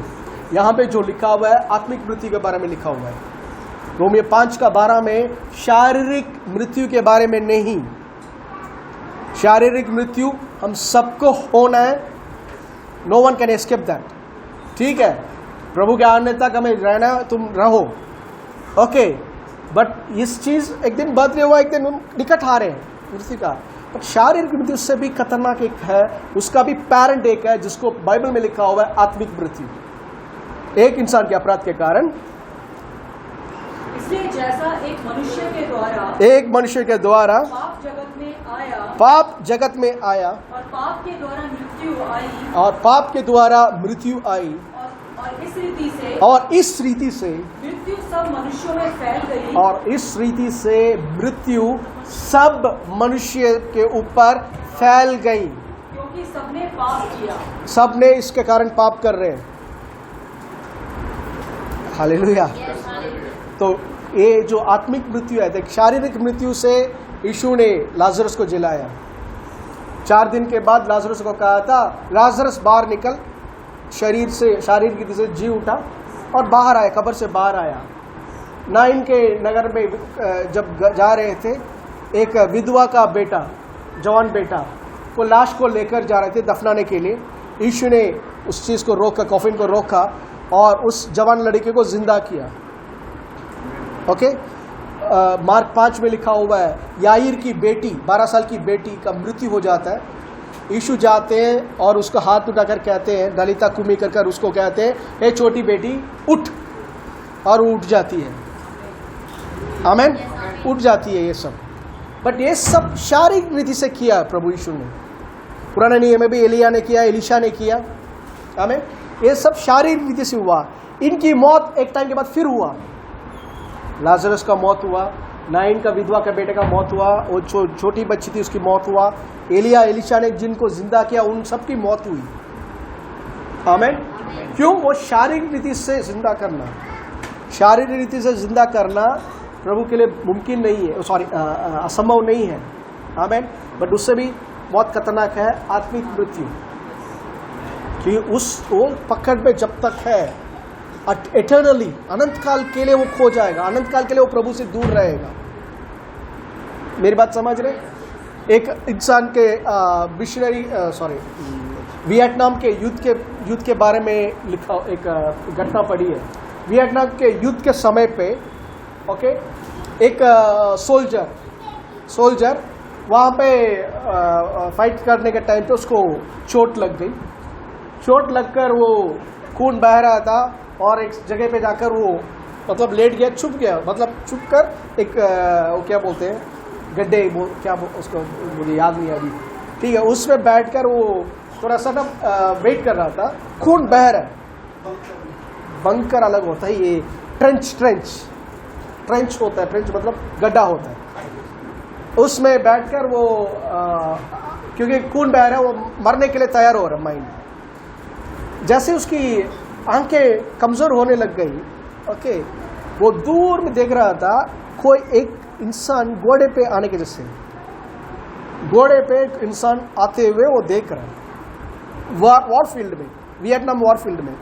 यहाँ पे जो लिखा हुआ है आत्मिक मृत्यु के बारे में लिखा हुआ है। रोमियो 5:12 में शारीरिक मृत्यु के बारे में नहीं। शारीरिक मृत्यु हम सबको होना है, no one can escape that, ठीक है। प्रभु के आने तक हमें रहना, तुम रहो, ओके। बट इस चीज एक दिन बदले हुआ, एक दिन हम निकट आ रहे हैं मृत्यु का। बट शारीरिक मृत्यु से भी खतरनाक एक है, उसका भी पैरेंट एक है जिसको बाइबल में लिखा हुआ है आत्मिक मृत्यु, एक इंसान के अपराध के कारण। इसलिए जैसा एक मनुष्य के द्वारा पाप जगत में आया और पाप के द्वारा मृत्यु आई और इस रीति से मृत्यु सब मनुष्यों में फैल गई और इस रीति से मृत्यु सब मनुष्य के ऊपर फैल गई, क्योंकि सबने पाप किया। सबने इसके कारण पाप कर रहे हैं। हालेलुया। तो ये जो आत्मिक मृत्यु है, देख, शारीरिक मृत्यु से यीशु ने लाजरस को जिलाया। 4 दिन के बाद लाजरस को कहा था, लाजरस बाहर निकल। शरीर की से जी उठा और बाहर आया, कब्र से बाहर आया। नाइन के नगर में जब जा रहे थे, एक विधवा का बेटा, जवान बेटा को लाश को लेकर जा रहे थे दफनाने के लिए। यीशु ने उस चीज़ को रोका, कॉफिन को रोका और उस जवान लड़के को जिंदा किया, ओके। मार्क 5 में लिखा हुआ है, याईर की बेटी, 12 साल की बेटी का मृत्यु हो जाता है। यीशु जाते हैं और उसका हाथ उठाकर कहते हैं, दलिता कुमी कर उसको कहते हैं, हे छोटी बेटी उठ, और वो उठ जाती है। आमेन, उठ जाती है ये सब। बट ये सब शारीरिक रीति से किया प्रभु यीशु ने। पुराने नियम में भी एलिया ने किया, एलिशा ने किया। आमेन, ये सब शारीरिक रीति से हुआ। इनकी मौत एक टाइम के बाद फिर हुआ। लाजरस का मौत हुआ, नाइन का विधवा का बेटे का मौत हुआ, वो छोटी बच्ची थी उसकी मौत हुआ, एलिया एलिशा ने जिनको जिंदा किया उन सबकी मौत हुई। आमेन। क्यों? वो शारीरिक रीति से जिंदा करना, शारीरिक रीति से जिंदा करना प्रभु के लिए मुमकिन नहीं है, सॉरी असंभव नहीं है। आमेन। बट उससे भी बहुत खतरनाक है आत्मिक मृत्यु, कि वो पकड़ में जब तक है एटर्नली, अनंत काल के लिए वो खो जाएगा, अनंत काल के लिए वो प्रभु से दूर रहेगा। मेरी बात समझ रहे? एक इंसान के मिशनरी वियतनाम के युद्ध के बारे में लिखा, एक घटना पढ़ी है। वियतनाम के युद्ध के समय पे, ओके, एक सोल्जर वहाँ पे फाइट करने के टाइम पे उसको चोट लग गई। चोट लगकर वो खून बह रहा था और एक जगह पे जाकर वो मतलब लेट गया, छुप गया, मतलब छुप कर एक वो क्या बोलते हैं, गड्ढे, क्या उसको मुझे याद नहीं अभी, ठीक है, उसमें बैठकर वो थोड़ा सा ना वेट कर रहा था। खून बह रहा है, बंकर अलग होता है, ये ट्रेंच होता है, ट्रेंच मतलब गड्ढा होता है। उसमें बैठकर वो क्योंकि खून बह रहा है, वो मरने के लिए तैयार हो रहा है माइंड। जैसे उसकी आंखें कमजोर होने लग गई, ओके, वो दूर में देख रहा था कोई एक इंसान घोड़े पे आने के जैसे, घोड़े पे एक इंसान आते हुए वो देख रहा है वॉर फील्ड में, वियतनाम वॉर फील्ड में।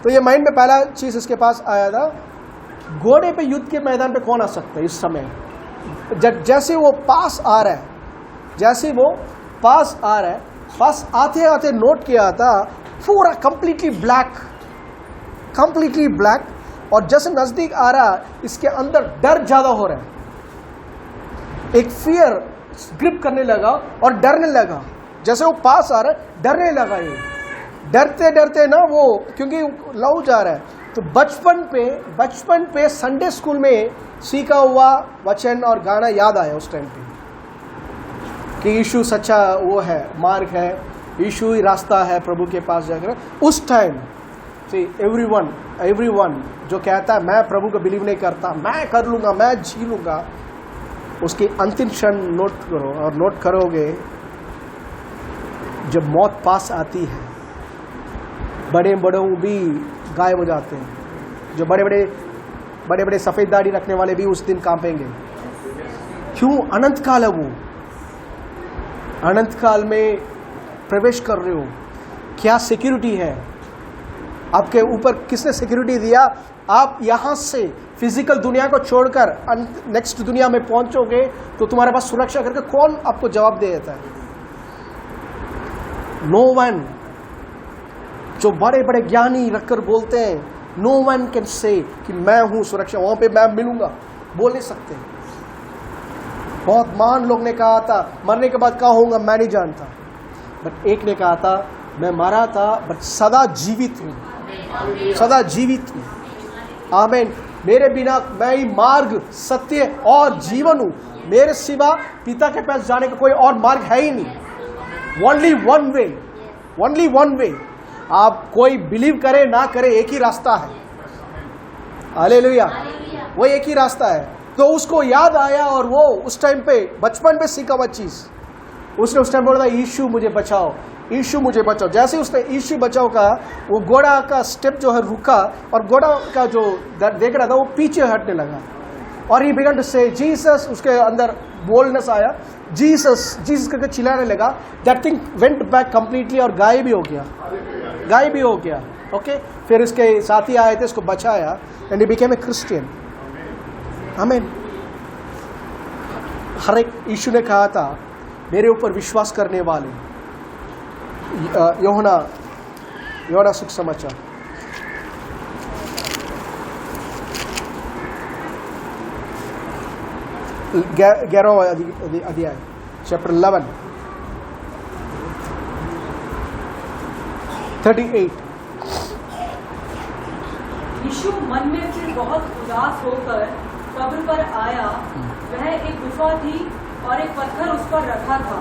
तो ये माइंड में पहला चीज इसके पास आया था, घोड़े पे युद्ध के मैदान पे कौन आ सकता है इस समय। जैसे वो पास आ रहा है, जैसे वो पास आ रहा है, पास आते आते नोट किया था पूरा कंप्लीटली ब्लैक, और जैसे नजदीक आ रहा इसके अंदर डर ज्यादा हो रहा है, एक फियर ग्रिप करने लगा और डरने लगा। जैसे वो पास आ रहा है डरने लगा, ये डरते डरते ना वो, क्योंकि लहू जा रहा है। तो बचपन पे संडे स्कूल में सीखा हुआ वचन और गाना याद आया उस टाइम पे, कि यीशु सच्चा वो है, मार्ग है, यीशु ही रास्ता है प्रभु के पास जाकर। उस टाइम से एवरीवन जो कहता है मैं प्रभु को बिलीव नहीं करता, मैं कर लूँगा, मैं जी लूँगा, उसकी अंतिम क्षण नोट करो, और नोट करोगे जब मौत पास आती है बड़े भी गायब हो जाते हैं। जो बड़े बड़े सफ़ेद दाढ़ी रखने वाले भी उस दिन कांपेंगे। क्यों? अनंत काल है वो, अनंत काल में प्रवेश कर रहे हो, क्या सिक्योरिटी है, आपके ऊपर किसने सिक्योरिटी दिया? आप यहाँ से फिजिकल दुनिया को छोड़कर नेक्स्ट दुनिया में पहुंचोगे तो तुम्हारे पास सुरक्षा करके कौन आपको जवाब दे देता है? No one. जो बड़े बड़े ज्ञानी रखकर बोलते हैं, नो वन कैन से कि मैं हूं सुरक्षा, वहां पे मैं मिलूंगा, बोल नहीं सकते। बहुत महान लोग ने कहा था, मरने के बाद कहा होगा मैं नहीं जानता, बट एक ने कहा था मैं मरा था बट सदा जीवित हूं, सदा जीवित हूं। आमीन। मेरे बिना मैं ही मार्ग, सत्य और जीवन हूं, मेरे सिवा पिता के पास जाने का कोई और मार्ग है ही नहीं। Only one way, only one way. आप कोई बिलीव करे ना करे, एक ही रास्ता है। हालेलुया। वो एक ही रास्ता है। तो उसको याद आया और वो उस टाइम पे बचपन पे सीखा हुआ चीज, उसने उस टाइम बोला था यीशु मुझे बचाओ, यीशु मुझे बचाओ। जैसे उसने यीशु बचाओ कहा, वो घोड़ा का स्टेप जो है रुका और घोड़ा का जो देख रहा था वो पीछे हटने लगा और ही बिगन टू से जीसस। उसके अंदर बोल्डनेस आया, जीसस जीसस करके चिल्लाने लगा। That thing went back completely और गायब भी हो गया, गायब भी हो गया। ओके, फिर इसके साथी आए थे, उसको बचाया and he became a Christian. आमीन। हर एक यीशु ने कहा था मेरे ऊपर विश्वास करने वाले, यूहन्ना सुख समाचार 11वां अध्याय चैप्टर 11 38। यीशु मन में फिर बहुत उदास होकर कब्र पर आया। वह एक गुफा थी और एक पत्थर उस पर रखा था।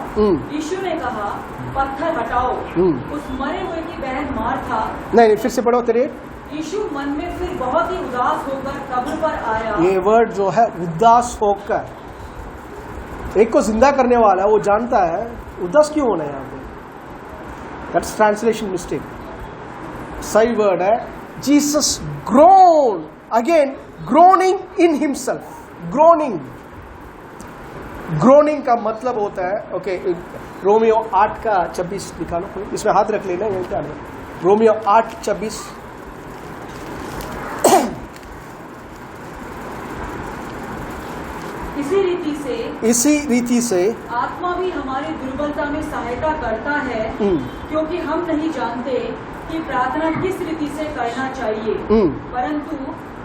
यीशु ने कहा पत्थर हटाओ। उस मरे हुए की बहन मार्था। नहीं, फिर से पढ़ो तेरे। यीशु मन में फिर बहुत ही उदास होकर कब्र पर आया। ये वर्ड जो है उदास होकर, एक को जिंदा करने वाला है, वो जानता है उदास क्यों होना है यहाँ पे। That's translation mistake. सही वर्ड है Jesus grown, again groaning in himself. Groaning, groaning का मतलब होता है, ओके, रोमियो 8:26 लिखा लो, इसमें हाथ रख लेना, यही क्या है रोमियो 8:26। इसी रीति से आत्मा भी हमारी दुर्बलता में सहायता करता है, क्योंकि हम नहीं जानते कि प्रार्थना किस रीति से करना चाहिए, परंतु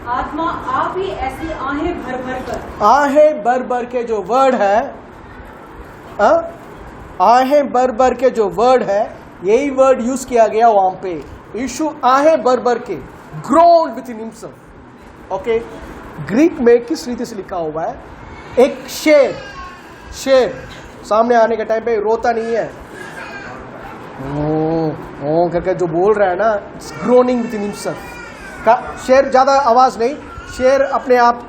आत्मा आप ही ऐसी आहें भर भर कर, आहें भर भर के जो वर्ड है, आहें भर भर के जो वर्ड है, यही वर्ड यूज किया गया वहां पे। यीशु आहें भर भर के, grown with in himself. Okay, Greek में किस रीति से लिखा हुआ है? एक शेर, शेर सामने आने के टाइम पे रोता नहीं है, ओ करके जो बोल रहा है ना, ग्रोनिंग विद इन हिमसेल्फ। शेर ज्यादा आवाज नहीं, शेर अपने आप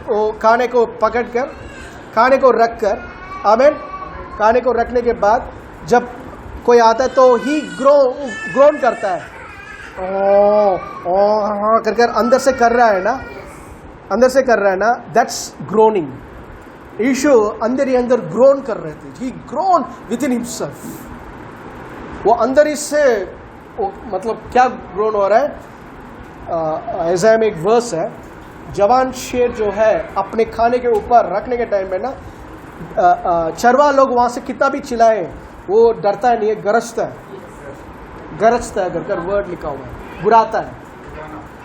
खाने को पकड़कर, खाने को रखकर, आमीन, खाने को रखने के बाद जब कोई आता है तो ही ग्रोन करता है, ओ करके अंदर से कर रहा है ना, अंदर से कर रहा है ना, दैट्स ग्रोनिंग। यीशु अंदर ही अंदर ग्रोन कर रहे थे, ही ग्रोन विद इन हिमसेल्फ। वो अंदर ही से मतलब क्या ग्रोन हो रहा है? ऐसा में एक वर्स है, जवान शेर जो है अपने खाने के ऊपर रखने के टाइम में ना, चरवा लोग वहां से कितना भी चिल्लाए वो डरता नहीं है, गरजता है, गरजता है करकर वर्ड लिखा हुआ है, बुराता है,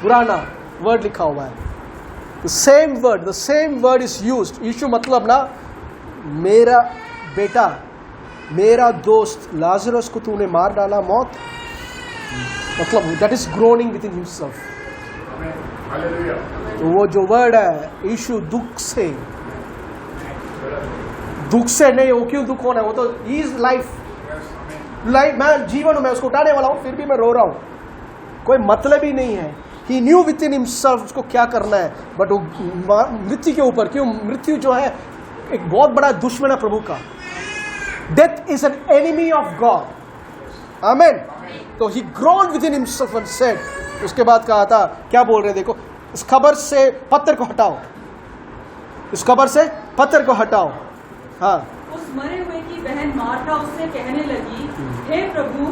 बुराना वर्ड लिखा हुआ है। The same word is used. यीशु मतलब ना, मेरा बेटा, मेरा दोस्त लाजरस को तूने मार डाला मौत, मतलब that is groaning within himself. तो वो जो वर्ड है, यीशु दुख से नहीं, वो क्यों दुख होना है? वो तो he is life, मैं जीवन हूं, मैं उसको उठाने वाला हूं, फिर भी मैं रो रहा हूं, कोई मतलब ही नहीं है। He knew within himself उसको क्या करना है, बट वो मृत्यु के ऊपर, क्यों? मृत्यु जो है एक बहुत बड़ा दुश्मन है प्रभु का। Death is an enemy of God. Amen. तो he groaned within himself and said, उसके बाद कहा था, क्या बोल रहे देखो, इस खबर से पत्थर को हटाओ, इस खबर से पत्थर को हटाओ। हाँ, उस मरे हुए की बहन मार्था उससे कहने लगी, हे प्रभु,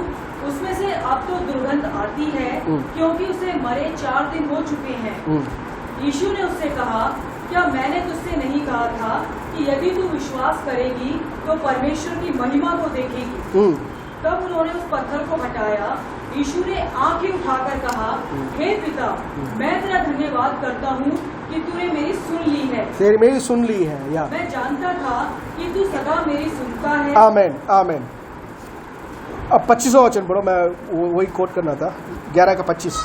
उसमें से अब तो दुर्गंध आती है, क्योंकि उसे मरे 4 दिन हो चुके हैं। यीशु ने उससे कहा, क्या मैंने तुझसे नहीं कहा था कि यदि तू विश्वास करेगी तो परमेश्वर की महिमा को देखेगी? तब उन्होंने उस पत्थर को हटाया। यीशु ने आंखें उठाकर कहा, हे पिता, मैं तेरा धन्यवाद करता हूँ कि तूने मेरी सुन ली है। तेरी मेरी सुन ली है, या मैं जानता था कि तू सदा मेरी सुनता है। आमेन, आमेन। अब 25वां वचन पढ़ो, मैं वही कोट करना था, 11 का 25।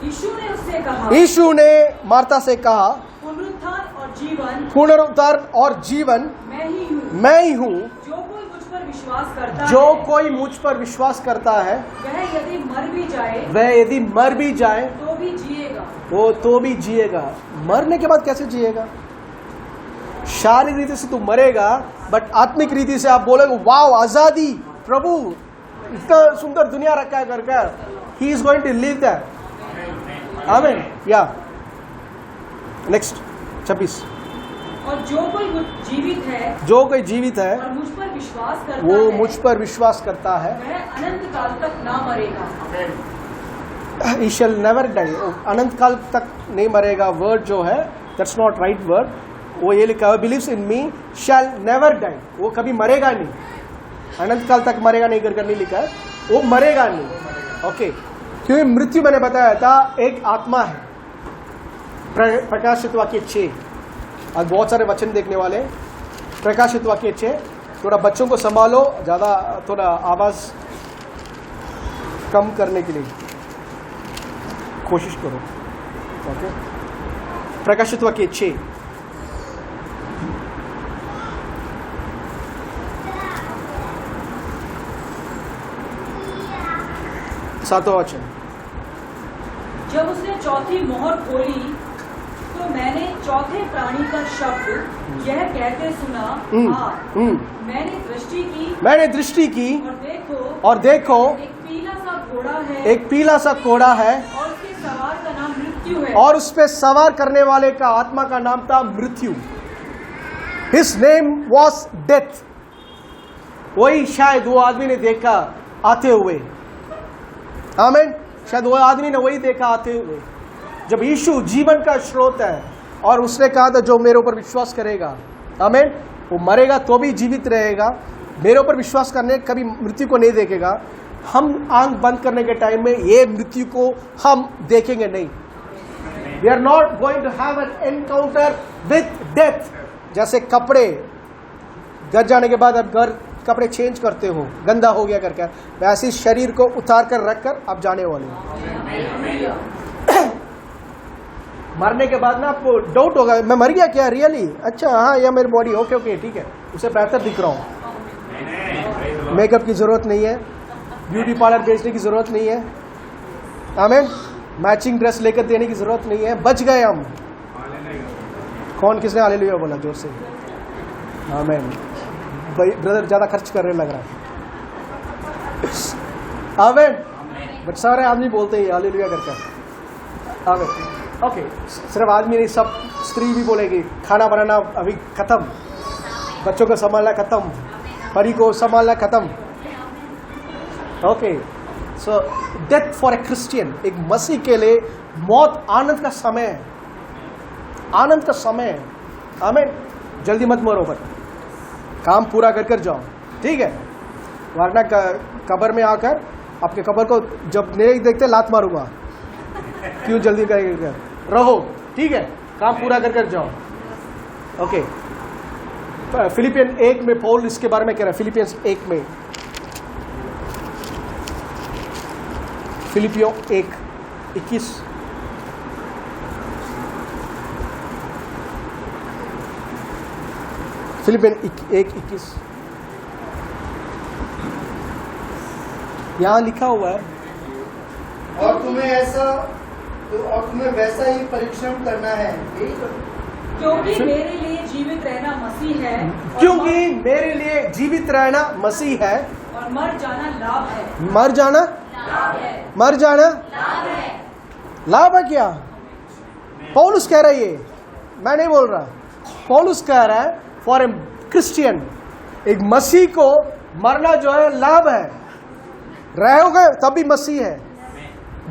यीशु ने उससे कहा, यीशु ने मार्था से कहा, पुनरुत्थान और जीवन पुनरुत्थान और जीवन मैं ही हूँ। मैं ही हूँ। जो कोई मुझ पर विश्वास करता जो है, कोई मुझ पर विश्वास करता है, वह यदि मर भी जाए वह यदि मर भी जाए तो भी जिएगा। वो तो भी जिएगा। मरने के बाद कैसे जिएगा? शारीरिक रीति से तू मरेगा, बट आत्मिक रीति से आप बोलोगे, वाओ आजादी, प्रभु इतना सुंदर दुनिया रखा है करके, he is going to live that. आमीन। या नेक्स्ट 26। और जो कोई जीवित है, जो कोई जीवित है और मुझ पर विश्वास करता वो है, मुझ पर विश्वास करता है, वह अनंत काल तक ना मरेगा। he shall never die। अनंत काल तक नहीं मरेगा वर्ड जो है, दैट्स नॉट राइट वर्ड। वो ये लिखा है, believes in me shall never die. वो कभी मरेगा नहीं, अनंत काल तक मरेगा नहीं करके नहीं लिखा है, वो मरेगा नहीं। ओके, क्योंकि मृत्यु मैंने बताया था एक आत्मा है। प्रकाशित वाक्य 6, आज बहुत सारे वचन देखने वाले। प्रकाशित वाक्य 6, थोड़ा बच्चों को संभालो, ज़्यादा थोड़ा आवाज़ कम करने के लिए कोशिश करो। ओके, प्रकाशित वाक्य 6, सातवां वचन। जब उसने चौथी मोहर खोली तो मैंने चौथे प्राणी का शब्द यह कहते सुना, आ। मैंने दृष्टि की और देखो एक पीला सा घोड़ा है, एक पीला सा घोड़ा है, और उसके सवार का नाम मृत्यु है, और उस पे सवार करने वाले का आत्मा का नाम था मृत्यु। His name was death. वही शायद वो आदमी ने देखा आते हुए। आमीन। शायद वो आदमी ने वही देखा आते हुए, जब यीशु जीवन का स्रोत है, और उसने कहा था जो मेरे ऊपर विश्वास करेगा, आमीन, वो मरेगा तो भी जीवित रहेगा। मेरे ऊपर विश्वास करने कभी मृत्यु को नहीं देखेगा। हम आंख बंद करने के टाइम में ये मृत्यु को हम देखेंगे नहीं। We are not going to have an encounter with death. जैसे कपड़े घर जाने के बाद अब घर कपड़े चेंज करते हो, गंदा हो गया करके, वैसे ही शरीर को उतार कर रख कर आप जाने वाले हो। मरने के बाद ना आपको डाउट होगा, मैं मर गया क्या रियली? अच्छा हाँ, यह मेरी बॉडी, ओके ओके ठीक है, उसे बेहतर दिख रहा हूँ। मेकअप की जरूरत नहीं है, ब्यूटी पार्लर बेचने की जरूरत नहीं है, आमीन, मैचिंग ड्रेस लेकर देने की जरूरत नहीं है। बच गए हम। कौन किसने हालेलुया बोला जोर से? आमीन। ब्रदर ज्यादा खर्च कर रहे लग रहा है। आमीन। बट सारे आदमी बोलते हैं हालेलुया करके। आमीन। ओके, सिर्फ आदमी नहीं, सब स्त्री भी बोलेगी। खाना बनाना अभी खत्म, बच्चों को संभालना खत्म, परी को संभालना खत्म। Okay, so death for a Christian, एक मसीह के लिए मौत आनंद का समय है, आनंद का समय है। आमीन। जल्दी मत मरो, पर काम पूरा कर कर जाओ, ठीक है? वरना कब्र में आकर आपके कब्र को जब नहीं देखते लात मारूंगा, क्यों जल्दी करेंगे? रहो, ठीक है? काम पूरा कर कर जाओ। ओके, फिलिपियन 1 में पौल इसके बारे में कह रहा है। फिलिपियंस 1 में, फिलिपियो 1:21, फिलिपियन 1:21 यहाँ लिखा हुआ है, और तुम्हें वैसा ही परिश्रम करना है, क्योंकि मेरे लिए जीवित रहना मसीह है, क्योंकि मेरे लिए जीवित रहना मसीह है, और मर जाना लाभ है। मर जाना लाभ है। मर जाना लाभ है। लाभ है क्या? पौलुस कह रहा है, ये मैं नहीं बोल रहा। पौलुस कह रहा है फॉर ए क्रिश्चियन एक मसीह को मरना जो है लाभ है, रहोगे तब भी मसीह है।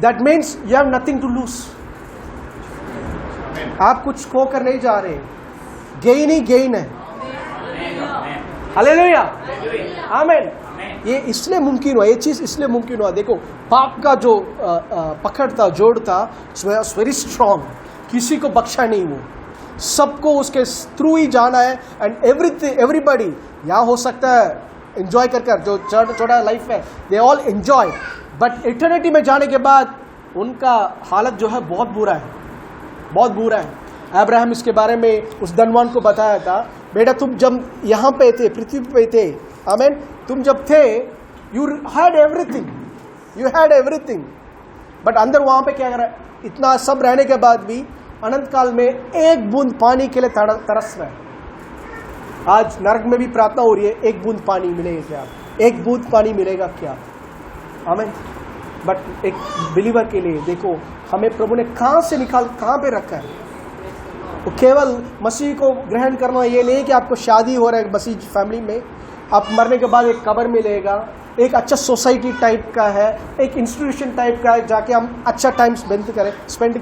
That means you have nothing to lose. आप कुछ खो कर नहीं जा रहे, गेन ही गेन है। हालेलुया, आमीन। ये इसलिए मुमकिन हुआ, ये चीज इसलिए मुमकिन हुआ। देखो पाप का जो पकड़ था, जोड़ था, वेरी स्ट्रांग, किसी को बख्शा नहीं, वो सबको उसके थ्रू ही जाना है। एंड एवरीबडी यहाँ हो सकता है एंजॉय कर जो छोटा लाइफ है, they all enjoy, but eternity में जाने के बाद उनका हालत जो है बहुत बुरा है, बहुत बुरा है। अब्राहम इसके बारे में उस धनवान को बताया था, बेटा तुम जब यहाँ पे थे, पृथ्वी पे थे, आमीन, तुम जब थे यू हैड एवरीथिंग, बट अंदर वहां पे क्या कर रहा है, इतना सब रहने के बाद भी अनंत काल में एक बूंद पानी के लिए तरस रहा है। आज नरक में भी प्रार्थना हो रही है, एक बूंद पानी मिलेगा क्या, एक बूंद पानी मिलेगा क्या, आमीन। बट एक बिलीवर के लिए देखो हमें प्रभु ने कहां से कहां पे रखा है। तो केवल मसीह को ग्रहण करना ये नहीं कि आपको शादी हो रहा है मसीह फैमिली में, आप मरने के बाद एक कब्र मिलेगा, एक अच्छा सोसाइटी टाइप का है, एक इंस्टीट्यूशन टाइप का है, जाके हम अच्छा टाइम स्पेंड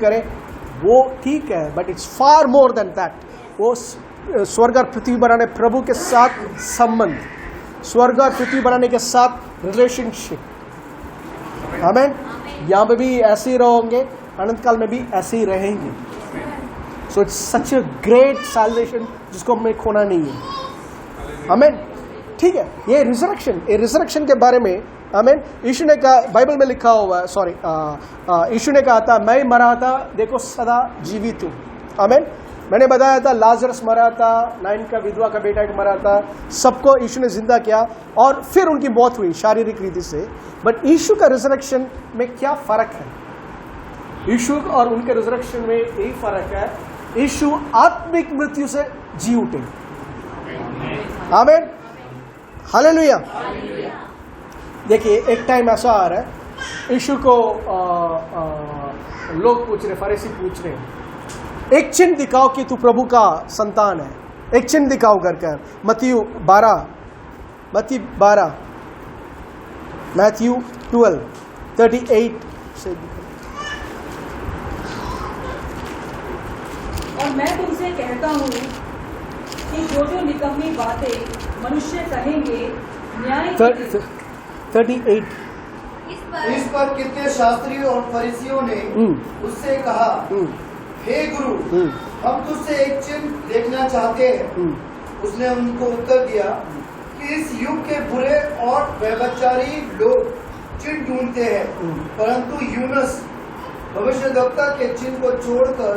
करें, वो ठीक है, but it's far more than that. वो स्वर्ग और पृथ्वी बनाने प्रभु के साथ संबंध, स्वर्ग और पृथ्वी बनाने के साथ रिलेशनशिप, आमीन। यहाँ पे भी ऐसे ही रहोगे, अनंत काल में भी ऐसे ही रहेंगे। So it's such a great salvation जिसको हमें खोना नहीं है, आमीन। ठीक है, ये रिजरेक्शन के बारे में, आमीन, यीशु ने कहा, बाइबल में लिखा हुआ है, सॉरी, यीशु ने कहा था मैं मरा था, देखो सदा जीवित हूँ, आमीन। मैंने बताया था लाजरस मरा था, नाइन का विधवा का बेटा मरा था, सबको यीशु ने जिंदा किया और फिर उनकी मौत हुई शारीरिक रीति से। बट यीशु का रिजरेक्शन में क्या फर्क है? यीशु और उनके रिजरेक्शन में यही फर्क है, यीशु आत्मिक मृत्यु से जी उठे, आमीन, हालेलुया। देखिए एक टाइम ऐसा आ रहा है, यीशु को लोग पूछ रहे, फरीसी पूछ रहे, एक चिन्ह दिखाओ कि तू प्रभु का संतान है, एक चिन्ह दिखाओ कर। मत्ती 12:38 से। और मैं तुमसे कहता हूँ कि जो निकम्मी बातें मनुष्य कहेंगे न्याय 38। इस पर कितने शास्त्रियों और फरीसियों ने उससे कहा, हे गुरु, हम तुझसे एक चिन्ह देखना चाहते हैं। उसने उनको उत्तर दिया कि इस युग के बुरे और व्यभिचारी लोग चिन्ह ढूंढते हैं, परंतु यूनुस भविष्यद्वक्ता के चिन्ह को छोड़कर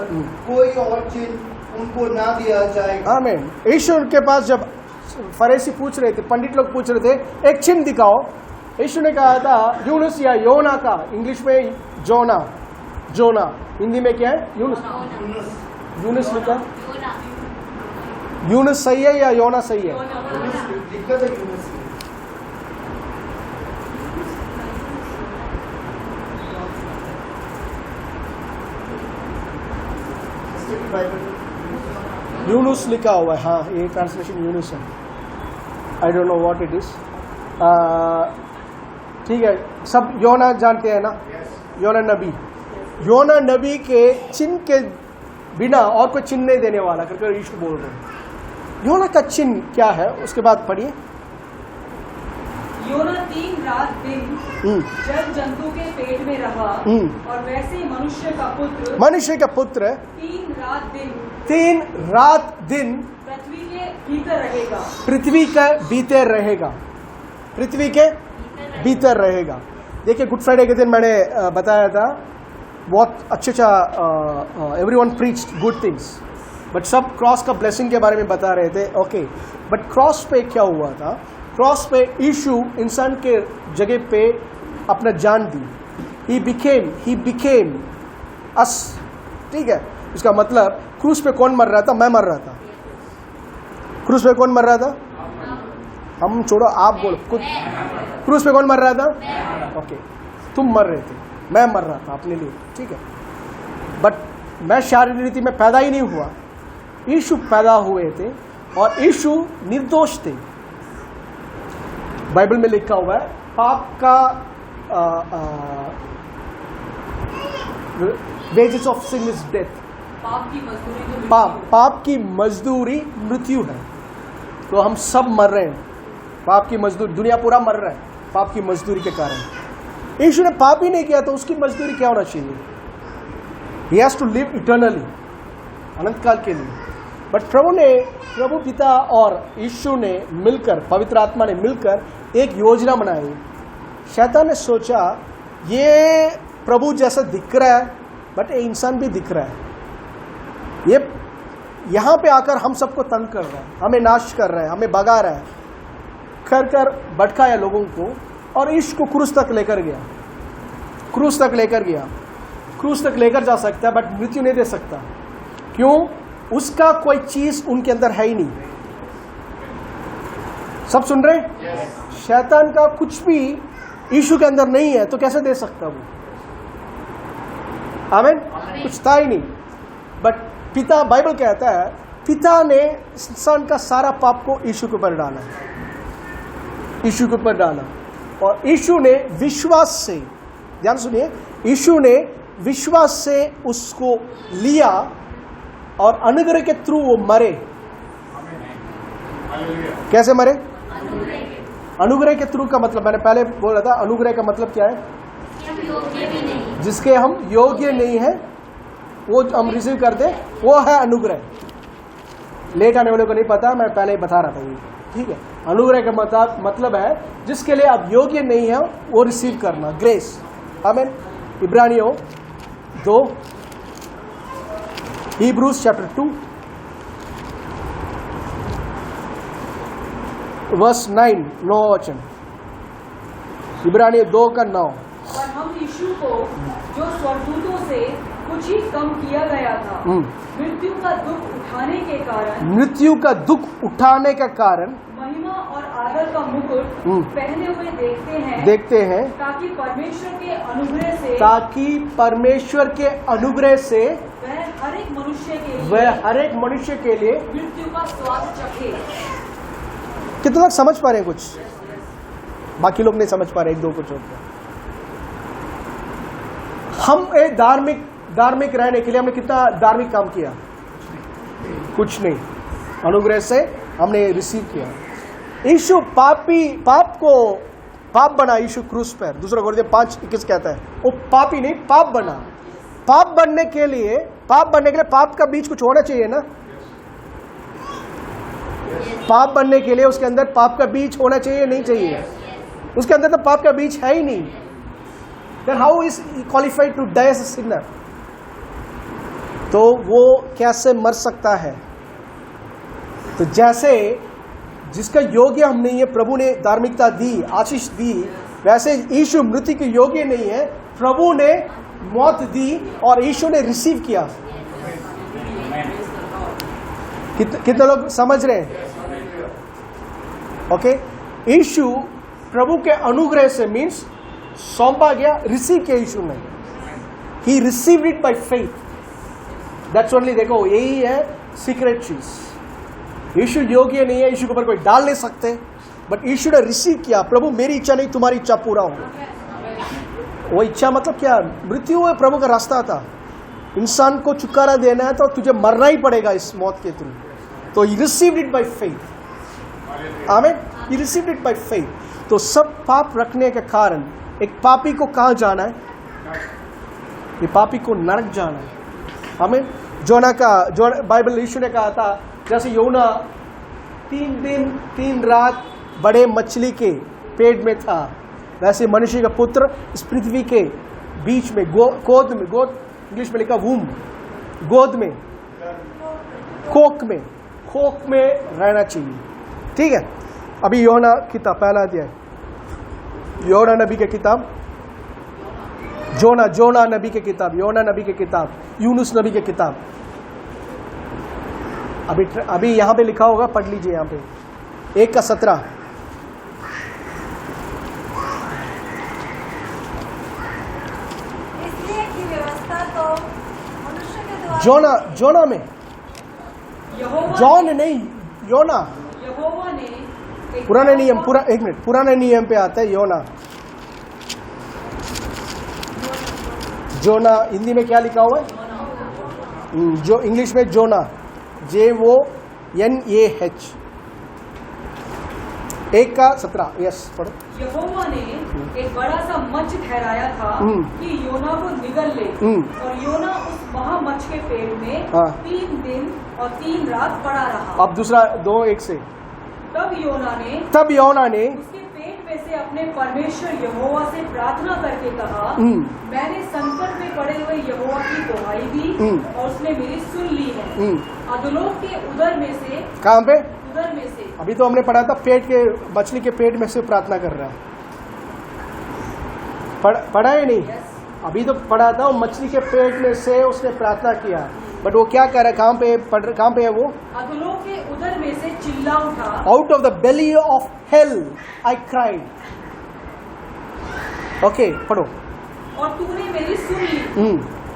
कोई और चिन्ह उनको ना दिया जाएगा। आमीन। यीशु के पास जब फरीसी पूछ रहे थे, पंडित लोग पूछ रहे थे एक चिन्ह दिखाओ, यीशु ने कहा था यूनुस या योना का, इंग्लिश में जोना, हिंदी में क्या है? यूनुस लिखा, यूनुस सही है या योना सही है? दिक्कत है यूनुस। यूनुस लिखा हुआ है, हाँ ये ट्रांसलेशन यूनुस है, I don't know what it is. ठीक है, सब योना जानते हैं ना, योना नबी के चिन्ह के बिना और कोई चिन्ह नहीं देने वाला करके यीशु बोल रहे हैं। योना का चिन्ह क्या है उसके बाद पढ़िए। योना 3 रात दिन जल जंतु के पेट में रहा, और वैसे ही मनुष्य का पुत्र 3 रात दिन पृथ्वी के भीतर रहेगा। देखिए गुड फ्राइडे के दिन मैंने बताया था, बहुत अच्छा everyone preached good things, but सब क्रॉस का ब्लेसिंग के बारे में बता रहे थे। ओके, बट क्रॉस पे क्या हुआ था? क्रॉस पे यीशु इंसान के जगह पे अपना जान दी, ही बिकेम अस। ठीक है, इसका मतलब क्रूस पे कौन मर रहा था? मैं मर रहा था। क्रूस पे कौन मर रहा था? हम छोड़ो, आप बोलो खुद। क्रूस पे कौन मर रहा था? ओके, तुम मर रहे थे, मैं मर रहा था अपने लिए, ठीक है। बट मैं शारीरिक रीति में पैदा ही नहीं हुआ, यीशु पैदा हुए थे और यीशु निर्दोष थे, बाइबल में लिखा हुआ है पाप का wages of sin is death. पाप की मजदूरी जो पाप की मजदूरी मृत्यु है। तो हम सब मर रहे हैं, पाप की मजदूरी, दुनिया पूरा मर रहा है पाप की मजदूरी के कारण। यीशु ने पाप ही नहीं किया तो उसकी मजदूरी क्या होना चाहिए? He has to live eternally, अनंत काल के लिए। बट प्रभु पिता और यीशु ने मिलकर, पवित्र आत्मा ने मिलकर एक योजना बनाई। शैतान ने सोचा ये प्रभु जैसा दिख रहा है बट ये इंसान भी दिख रहा है, ये यहाँ पे आकर हम सबको तंग कर रहा है, हमें नाश कर रहा है, हमें भगा रहा है, कर भटकाया लोगों को और यीशु को क्रूस तक लेकर गया। क्रूस तक लेकर जा सकता है बट मृत्यु नहीं दे सकता। क्यों? उसका कोई चीज उनके अंदर है ही नहीं। सब सुन रहे? शैतान का कुछ भी यीशु के अंदर नहीं है तो कैसे दे सकता वो? आमीन। कुछ था ही नहीं। बट पिता, बाइबल कहता है पिता ने इंसान का सारा पाप को यीशु के ऊपर डाला, यीशु के ऊपर डाला। और यीशु ने विश्वास से, ध्यान सुनिए, यीशु ने विश्वास से उसको लिया और अनुग्रह के थ्रू वो मरे। कैसे मरे? अनुग्रह के थ्रू का मतलब मैंने पहले बोला था, अनुग्रह का मतलब क्या है? जिसके हम योग्य नहीं है वो हम रिसीव कर दे, वो है अनुग्रह। लेट आने वाले को नहीं पता, मैं पहले ही बता रहा था ये, ठीक है। अनुग्रह का मतलब है जिसके लिए आप योग्य नहीं है वो रिसीव करना, ग्रेस। आमीन। इब्रानियों 2, Hebrews chapter 2 verse 9, 9 वचन। इब्रानियों 2 का 9। और हम यीशु को जो स्वर्गदूतों से कुछ ही कम किया गया था, मृत्यु का दुख उठाने का कारण महिमा और आदर का मुकुट पहने हुए देखते हैं ताकि परमेश्वर के अनुग्रह से वह हर एक मनुष्य के लिए मृत्यु का स्वाद चखे। कितने लोग समझ पा रहे हैं? कुछ बाकी लोग नहीं समझ पा रहे, एक दो कुछ होते। हम एक धार्मिक रहने के लिए हमने कितना धार्मिक काम किया? कुछ नहीं। अनुग्रह से हमने रिसीव किया। यीशु पाप बना यीशु क्रूस पर। दूसरा कोरिन्थियों 5:21 कहता है वो पापी नहीं, पाप बना। पाप बनने के लिए पाप का बीज कुछ होना चाहिए ना। पाप बनने के लिए उसके अंदर पाप का बीज होना चाहिए, नहीं चाहिए? उसके अंदर तो पाप का बीज है ही नहीं। Then how is he qualified to die as a sinner? तो वो कैसे मर सकता है? तो जैसे जिसका योग्य हम नहीं है, प्रभु ने धार्मिकता दी, आशीष दी, वैसे यीशु मृत्यु के योग्य नहीं है, प्रभु ने मौत दी और यीशु ने रिसीव किया। कितने लोग समझ रहे हैं? ओके। यीशु प्रभु के अनुग्रह से मीन्स सौंपा गया, रिसीव किया यीशु ने। ही received it by faith. That's only, देखो यही है सीक्रेट चीज। यीशु योग्य नहीं है, यीशु के ऊपर कोई डाल नहीं सकते, बट यीशु ने रिसीव किया। प्रभु मेरी इच्छा नहीं तुम्हारी इच्छा पूरा हो। वो इच्छा मतलब क्या? मृत्यु है प्रभु का रास्ता था। इंसान को छुटकारा देना है तो तुझे मरना ही पड़ेगा इस मौत के थ्रू। तो he received it by faith. Amen. He received it by faith. तो सब पाप रखने के कारण एक पापी को कहाँ जाना है? ये पापी को नरक जाना है। हमें बाइबल यीशु ने कहा था जैसे योना 3 दिन 3 रात बड़े मछली के पेट में था, वैसे मनुष्य का पुत्र इस पृथ्वी के बीच में गोद इंग्लिश में लिखा वूम, गोद में, कोक में रहना चाहिए। ठीक है। अभी योना किताब पहला अध्याय, योना नबी की किताब, जोना नबी की किताब, योना नबी की किताब, यूनुस नबी की किताब। अभी यहां पे लिखा होगा, पढ़ लीजिए यहां पे 1 का 17। इसलिए की व्यवस्था तो मनुष्य के द्वारा जोना में, जॉन नहीं, योना। यहोवा ने पुराने नियम एक मिनट, पुराने नियम पे आता है योना। जोना हिंदी में क्या लिखा हुआ है? जो इंग्लिश में जोना, JONAH 1:17। यस पढ़ो। यहोवा ने एक बड़ा सा मच्छ ठहराया था कि योना को निगल ले, और योना उस महामच्छ के पेट में 3 दिन और 3 रात पड़ा रहा। अब दूसरा 2:1 से। तब योना ने उसके पेट में से अपने परमेश्वर यहोवा से प्रार्थना करके कहा, मैंने संकट में पड़े हुए यहोवा की दुहाई दी और उसने मेरी सुन ली है। अधोलोक के उदर में से, कहाँ पे? उदर में से। अभी तो हमने पढ़ा था पेट के, मछली के पेट में से प्रार्थना कर रहा है। पढ़ा है नहीं? अभी तो पढ़ा था, मछली के पेट में से उसने प्रार्थना किया, बट वो क्या कर रहा है? कहाँ पे है वो? अधोलोक के उदर में से चिल्ला उठा, out of the belly of hell I cried. Okay पढ़ो। और तूने मेरी सुन ली।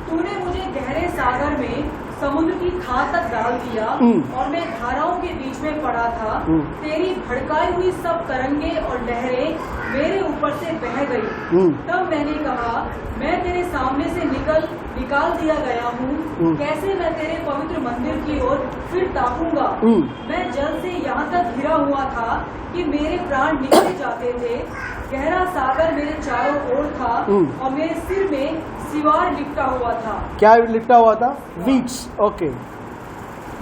तूने मुझे गहरे सागर में समुद्र की खां तक डाल दिया, और मैं धाराओं के बीच में पड़ा था। तेरी भड़काई हुई सब तरंगे और लहरें मेरे ऊपर से बह गई। तब मैंने कहा, मैं तेरे सामने से निकाल दिया गया हूँ, कैसे मैं तेरे पवित्र मंदिर की ओर फिर ताकूंगा। मैं जल से यहाँ तक घिरा हुआ था कि मेरे प्राण निकले जाते थे। गहरा सागर मेरे चारों ओर था और मेरे सिर में सिवार लिपटा हुआ था। क्या लिपटा हुआ था? वीड्स। ओके।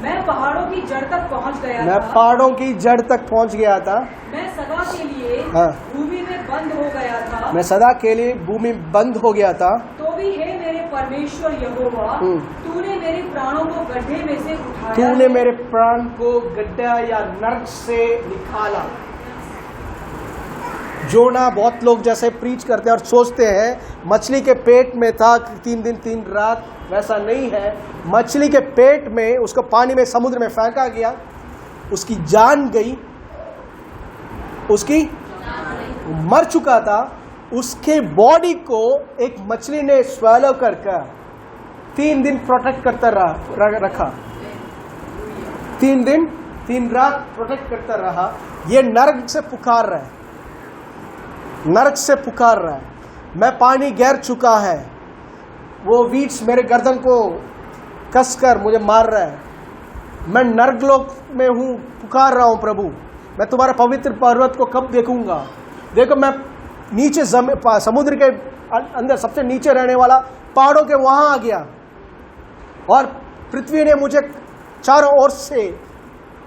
मैं पहाड़ों की जड़ तक पहुंच गया था। मैं पहाड़ों की जड़ तक पहुंच गया था। मैं सदा के लिए भूमि में बंद हो गया था। मैं सदा के लिए भूमि बंद हो गया था। तो भी हे मेरे परमेश्वर यहोवा, तूने मेरे प्राणों को गड्ढे में से उठाया। तूने मेरे प्राण को गड्ढा या नर्क से निकाला। जोना बहुत लोग जैसे प्रीच करते हैं और सोचते हैं मछली के पेट में था 3 दिन 3 रात, वैसा नहीं है। मछली के पेट में उसको पानी में, समुद्र में फेंका गया, उसकी जान गई, उसकी मर चुका था। उसके बॉडी को एक मछली ने स्वेलो करके 3 दिन प्रोटेक्ट करता रखा। 3 दिन 3 रात प्रोटेक्ट करता रहा। ये नरक से पुकार रहा है, नरक से पुकार रहा है। मैं पानी घेर चुका है, वो वीड्स मेरे गर्दन को कसकर मुझे मार रहा है। मैं नरकलोक में हूँ, पुकार रहा हूँ प्रभु, मैं तुम्हारा पवित्र पर्वत को कब देखूंगा। देखो मैं नीचे समुद्र के अंदर सबसे नीचे रहने वाला पहाड़ों के वहां आ गया, और पृथ्वी ने मुझे चारों ओर से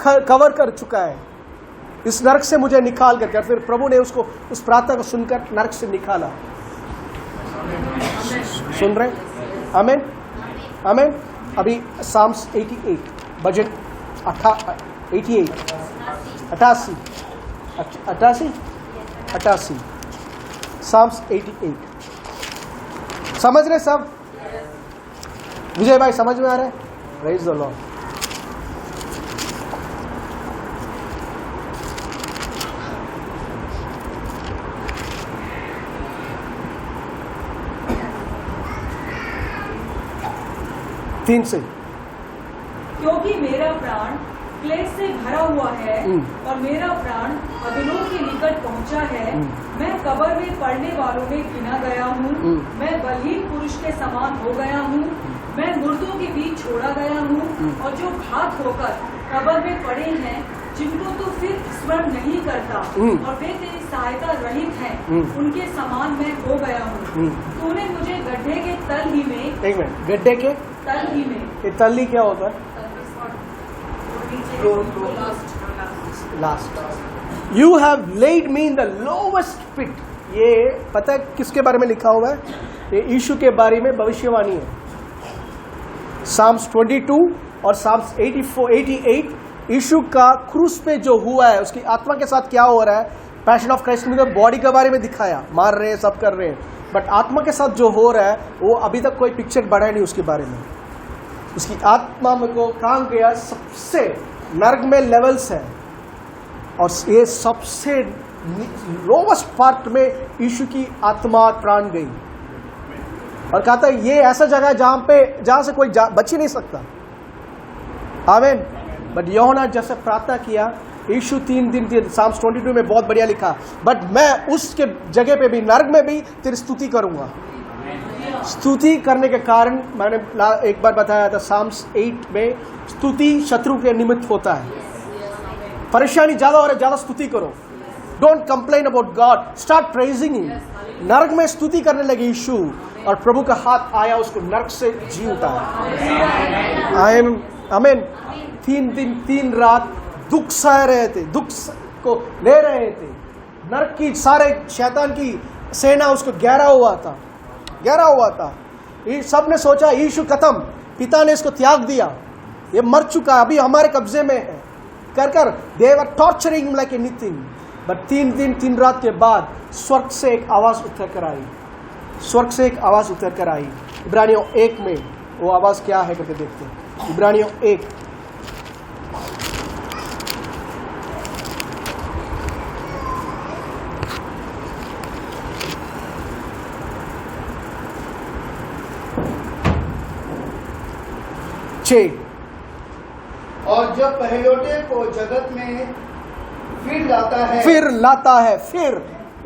कवर कर चुका है। इस नरक से मुझे निकाल कर, फिर प्रभु ने उसको, उस प्रार्थना को सुनकर नरक से निकाला। सुन रहे? आमीन आमीन। अभी साम्स 88 बजट 88 साम्स 88 समझ रहे सब? विजय भाई समझ में आ रहा है? Praise the Lord. तीन से। क्योंकि मेरा प्राण क्लेश से भरा हुआ है और मेरा प्राण अधोलोक के निकट पहुंचा है। मैं कब्र में पड़ने वालों में गिना गया हूँ। मैं बलहीन पुरुष के समान हो गया हूँ। मैं मुर्दों के बीच छोड़ा गया हूँ, और जो घात होकर कब्र में पड़े हैं, जिनको तू फिर स्मरण नहीं करता, और वे तेरी सहायता रहित हैं, उनके समान मैं हो गया हूँ। तूने मुझे गड्ढे के तल ही में, एक मिनट, गड्ढे के तल ही में, ये तल्ली क्या होता है? Last. You have led me in the lowest pit. ये पता है किसके बारे में लिखा हुआ है? ये यीशु के बारे में भविष्यवाणी है। साम्स 22 और साम्स 88 यीशु का क्रूस पे जो हुआ है, उसकी आत्मा के साथ क्या हो रहा है। पैशन ऑफ क्राइस्ट में तो बॉडी के बारे में दिखाया, मार रहे हैं, सब कर रहे हैं, बट आत्मा के साथ जो हो रहा है वो अभी तक कोई पिक्चर बढ़ा नहीं उसके बारे में। उसकी आत्मा में को कहाँ गया? सबसे नर्क में लेवल्स है, और ये सबसे लोवेस्ट पार्ट में यीशु की आत्मा प्राण गई, और कहा था ये ऐसा जगह है जहां से कोई बच ही नहीं सकता। आमीन। बट यूहन्ना जैसे प्रार्थना किया, यीशु 3 दिन साम्स 22 में बहुत बढ़िया लिखा, बट मैं उसके जगह पे भी, नरक में भी तेरी स्तुति करूंगा। स्तुति करने के कारण मैंने एक बार बताया था, साम्स 8 में स्तुति शत्रु के निमित्त होता है। परेशानी ज्यादा हो रहा है, ज्यादा स्तुति करो। Don't complain about God, start praising him. नरक में स्तुति करने लगे यीशु, और प्रभु का हाथ आया, उसको नरक से जी उठाया। आमीन। 3 दिन 3 रात दुख सह रहे थे, दुख को ले रहे थे। नरक की सारे शैतान की सेना उसको घेरा हुआ था। सब ने सोचा यीशु खत्म, पिता ने इसको त्याग दिया, ये मर चुका, अभी हमारे कब्जे में है, कर दे वर टॉर्चरिंग लाइक एनीथिंग। बट 3 दिन 3 रात के बाद स्वर्ग से एक आवाज उतर कर आई। इब्रानियों 1 में वो आवाज क्या है करके देखते हैं। इब्रानियों 1 6। और जब पहलौठे को जगत में फिर लाता है। फिर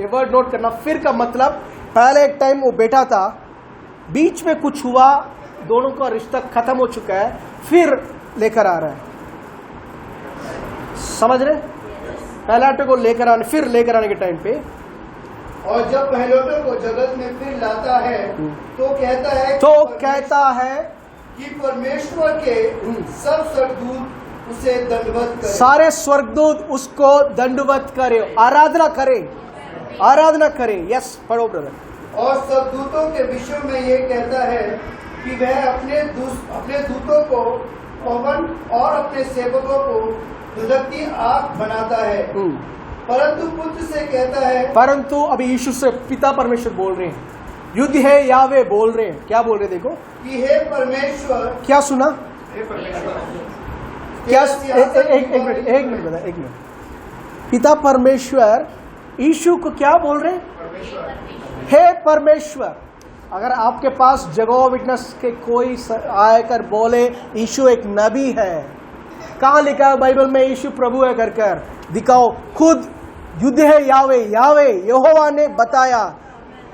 ये वर्ड नोट करना, फिर का मतलब पहले एक टाइम वो बेटा था, बीच में कुछ हुआ, दोनों का रिश्ता खत्म हो चुका है, फिर लेकर आ रहा है। समझ रहे? पहले को लेकर आने, फिर लेकर आने के टाइम पे, और जब पहलौठे को जगत में फिर लाता है तो कहता है कि परमेश्वर के सब स्वर्गदूत उसे दंडवत करें। सारे स्वर्गदूत उसको दंडवत करें, आराधना करें। यस, पढ़ो ब्रदर। और सब दूतों के विषय में ये कहता है कि वह अपने दूतों को पवन और अपने सेवकों को धुलकती आग बनाता है। परंतु पुत्र से कहता है, परंतु अभी यीशु से पिता परमेश्वर बोल रहे हैं, युद्ध है यावे बोल रहे हैं। क्या बोल रहे देखो, कि हे परमेश्वर। क्या सुना? हे परमेश्वर। क्या? एक मिनट। पिता परमेश्वर यीशु को क्या बोल रहे हैं? हे परमेश्वर। अगर आपके पास जगह विटनेस के कोई आकर बोले यीशु एक नबी है, कहाँ लिखा है बाइबल में यीशु प्रभु है कर दिखाओ। खुद युद्ध है यावे यहोवा ने बताया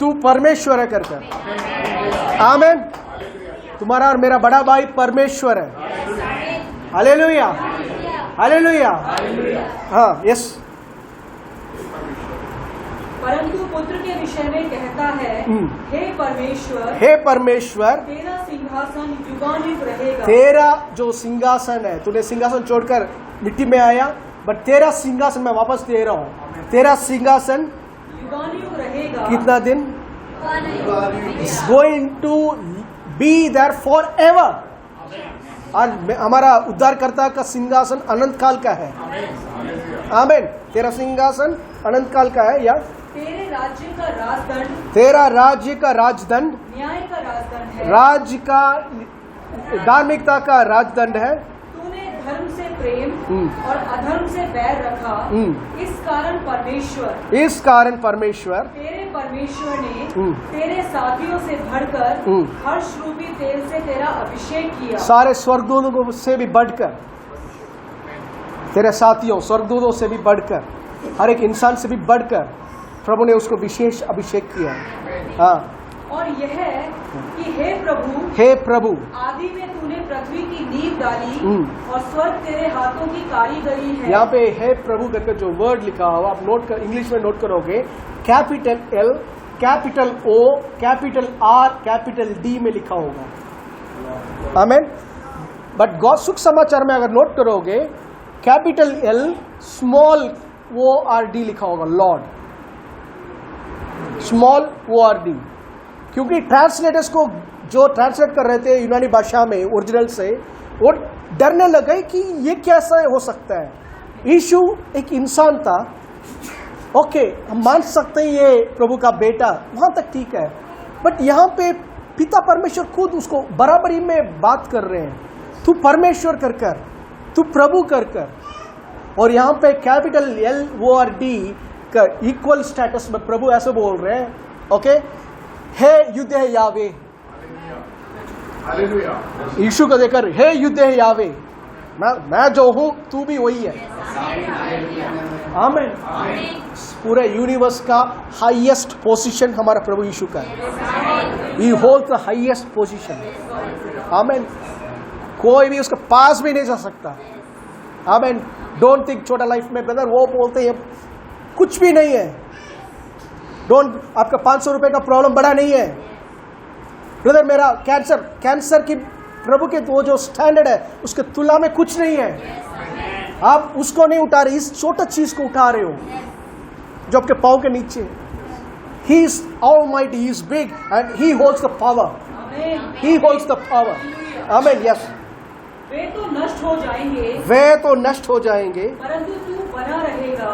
तू परमेश्वर है कर। आमीन। तुम्हारा और मेरा बड़ा भाई परमेश्वर है। Hallelujah, hallelujah. हाँ, यस। परंतु पुत्र के विषय में कहता है, हे परमेश्वर, तेरा सिंहासन युगानुयुग रहेगा। तेरा जो सिंहासन है, तूने सिंहासन छोड़कर मिट्टी में आया, बट तेरा सिंहासन मैं वापस दे रहा हूँ। तेरा सिंहासन युगानुयुग रहेगा। कितना दिन? It's going to be there forever। और हमारा उद्धारकर्ता का सिंहासन अनंत काल का है। आमीन। तेरा सिंहासन अनंत काल का है। या तेरे राज्य का राजदंड, तेरा राज्य का राजदंड, न्याय का राजदंड है, राज्य का धार्मिकता का राजदंड है। तूने धर्म से प्रेम और अधर्म से बैर रखा। इस कारण परमेश्वर तेरे परमेश्वर ने तेरे साथियों से बढ़कर हर्ष रूपी तेल से तेरा अभिषेक किया। सारे स्वर्गदूतों से भी बढ़कर, तेरे साथियों स्वर्गदूतों से भी बढ़कर, हर एक इंसान से भी बढ़कर प्रभु ने उसको विशेष अभिषेक किया। हाँ। और यह कि हे प्रभु, आदि में तूने पृथ्वी की नींव डाली और स्वर्ग तेरे हाथों की कारीगरी है। यहाँ पे हे प्रभु करके जो वर्ड लिखा हुआ आप नोट कर, इंग्लिश में नोट करोगे, capital L, capital O, capital R, capital D में लिखा होगा। आमीन। बट गॉड सुख समाचार में अगर नोट करोगे, कैपिटल L, स्मॉल ORD लिखा होगा, लॉर्ड, स्मॉल ORD। क्योंकि ट्रांसलेटर्स को जो ट्रांसलेट कर रहे थे यूनानी भाषा में ओरिजिनल से, वो डरने लगे कि ये कैसा हो सकता है। यीशु एक इंसान था, ओके हम मान सकते हैं ये प्रभु का बेटा, वहां तक ठीक है, बट यहाँ पे पिता परमेश्वर खुद उसको बराबरी में बात कर रहे हैं, तू परमेश्वर कर कर, तू प्रभु कर कर। और यहाँ पे कैपिटल LORD का इक्वल स्टेटस में प्रभु ऐसे बोल रहे हैं, ओके, हे युद्ध है यावे, यीशु को देखकर हे युद्ध है यावे, मैं जो हूं तू भी वही है। आमीन। पूरे यूनिवर्स का हाईएस्ट पोजीशन हमारा प्रभु यीशु का है। ही होल्ड द हाईएस्ट पोजीशन। आमीन। कोई भी उसके पास भी नहीं जा सकता। आमीन। डोंट थिंक छोटा लाइफ में ब्रदर वो बोलते हैं कुछ भी नहीं है। डोंट, आपका 500 रुपए का प्रॉब्लम बड़ा नहीं है ब्रदर। मेरा कैंसर की प्रभु के वो जो स्टैंडर्ड है उसके तुलना में कुछ नहीं है। आप उसको नहीं उठा रहे, इस छोटा चीज को उठा रहे हो जो आपके पांव के नीचे। He is almighty, he is big and he holds the power. He holds the power. आमीन। यस। वे तो नष्ट हो जाएंगे, वे तो नष्ट हो जाएंगे, परंतु तू बना रहेगा,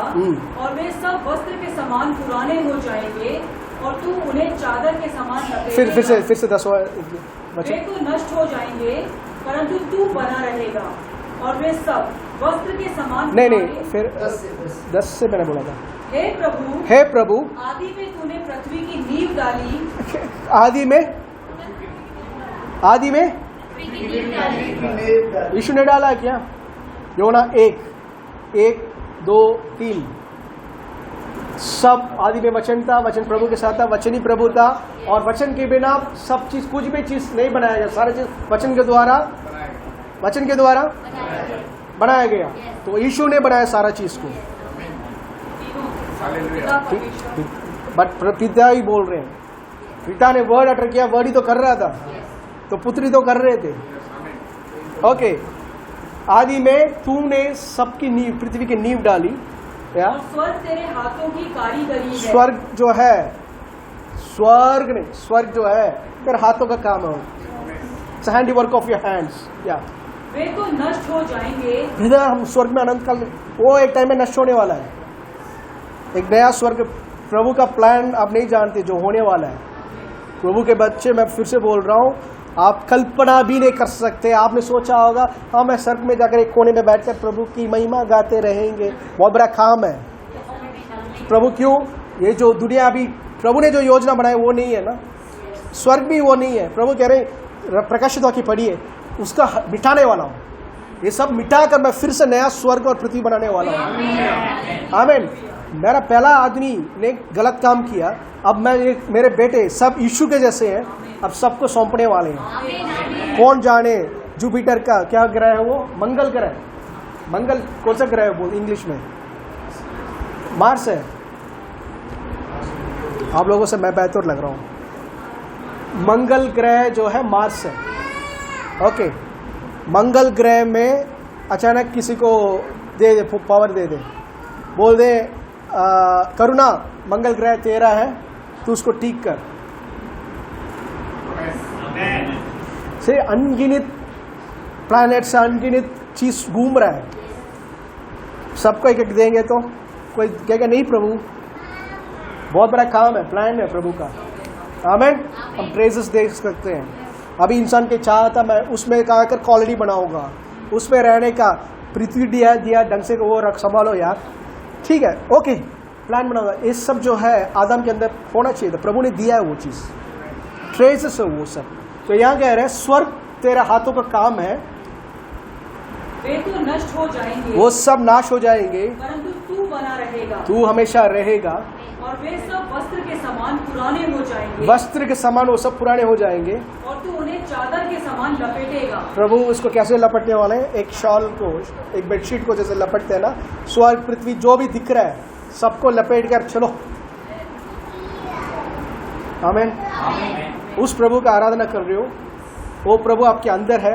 और वे सब वस्त्र के समान पुराने हो जाएंगे और तू उन्हें चादर के समान लपेटेगा। फिर से 10 वे तो नष्ट हो जाएंगे, परंतु तू बना रहेगा और वे सब वस्त्र के समान। नहीं, फिर 10 से मैंने बोला था। हे प्रभु, आदि में तूने पृथ्वी की नींव डाली। आदि में यीशु ने डाला क्या? योना 1, 2, 3 सब आदि में वचन था, वचन प्रभु के साथ था, वचन ही प्रभु था, और वचन के बिना सब चीज, कुछ भी चीज नहीं बनाया गया। सारी चीज वचन के द्वारा बनाया गया। तो यीशु ने बनाया सारा चीज को। बट पिता ही बोल रहे हैं। पिता ने वर्ड अटर किया, वर्ड ही तो कर रहा था, तो पुत्री तो कर रहे थे। ओके। आदि में तूने सबकी नींव, पृथ्वी की नींव डाली। या स्वर्ग तेरे हाथों की कारीगरी है। स्वर्ग जो है, स्वर्ग जो है तेरे हाथों का काम है। It's handy work of your hands. या वे तो नष्ट हो जाएंगे। हम स्वर्ग में अनंत काल, वो एक टाइम में नष्ट होने वाला है। एक नया स्वर्ग प्रभु का प्लान आप नहीं जानते जो होने वाला है। प्रभु के बच्चे, मैं फिर से बोल रहा हूँ, आप कल्पना भी नहीं कर सकते। आपने सोचा होगा हाँ मैं स्वर्ग में जाकर एक कोने में बैठकर प्रभु की महिमा गाते रहेंगे, बहुत बड़ा काम है। प्रभु क्यों? ये जो दुनिया अभी प्रभु ने जो योजना बनाई वो नहीं है ना, स्वर्ग भी वो नहीं है। प्रभु कह रहे प्रकाशित वाक्य पढ़िए, उसका मिटाने वाला हूँ। ये सब मिटाकर मैं फिर से नया स्वर्ग और पृथ्वी बनाने वाला हूँ। आमीन। मेरा पहला आदमी ने गलत काम किया, अब मैं मेरे बेटे सब यीशु के जैसे हैं, अब सबको सौंपने वाले हैं। कौन जाने जुपिटर का क्या ग्रह है वो? मंगल ग्रह। मंगल कौन सा ग्रह है बोल इंग्लिश में? मार्स है। आप लोगों से मैं बेहतर लग रहा हूँ। मंगल ग्रह जो है मार्स है। ओके। मंगल ग्रह में अचानक किसी को दे पावर दे दे, बोल दे करुणा मंगल ग्रह तेरा है, तू उसको ठीक कर। से अनगिनत प्लैनेट से अनगिनत चीज घूम रहा है, सबको एक एक देंगे तो कोई कहेगा नहीं प्रभु, बहुत बड़ा काम है, प्लान है प्रभु का। आमीन। हम प्रेजेस देख सकते हैं। अभी इंसान के चाहता मैं उसमें का कर कॉलोनी बनाऊंगा, उसमें रहने का पृथ्वी दिया ढंग से वो रख संभालो यार, ठीक है, ओके, प्लान बनाऊंगा। ये सब जो है आदम के अंदर होना चाहिए था, प्रभु ने दिया है वो चीज, ट्रेसेस है वो सब। तो यहाँ कह रहे हैं स्वर्ग तेरा हाथों का काम है, वे तो नष्ट हो जाएंगे, वो सब नाश हो जाएंगे, परंतु तू बना रहेगा, तू हमेशा रहेगा, और वे सब वस्त्र के समान पुराने हो जाएंगे, वस्त्र के समान वो सब पुराने हो जाएंगे, और तू उन्हें चादर के समान लपेटेगा। प्रभु उसको कैसे लपटने वाले हैं? एक शॉल को, एक बेडशीट को जैसे लपटते हैं ना, स्वर्ग पृथ्वी जो भी दिख रहा है सबको लपेट कर चलो। आमीन। उस प्रभु का आराधना कर रहे हो, वो प्रभु आपके अंदर है,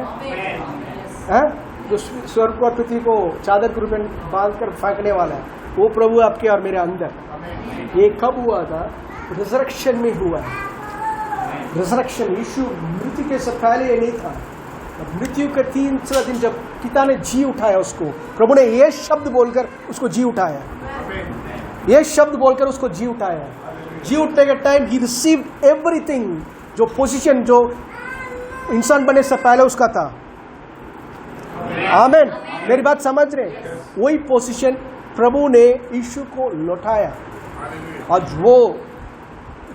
जो स्वर्ग और पृथ्वी को चादर के रूप में बांध कर फेंकने वाला है, वो प्रभु आपके और मेरे अंदर। ये कब हुआ था? रिजरेक्शन में हुआ है। रिजरेक्शन, यीशु मृत्यु से पहले ये नहीं था। मृत्यु के 3 दिन जब पिता ने जी उठाया उसको, प्रभु ने ये शब्द बोलकर उसको जी उठाया, ये शब्द बोलकर उसको जी उठाया। जी उठने के टाइम ही रिसीव्ड एवरीथिंग, जो पोजीशन जो इंसान बनने से पहले उसका था। आमीन। मेरी बात समझ रहे? वही पोजीशन प्रभु ने यीशु को लौटाया, और वो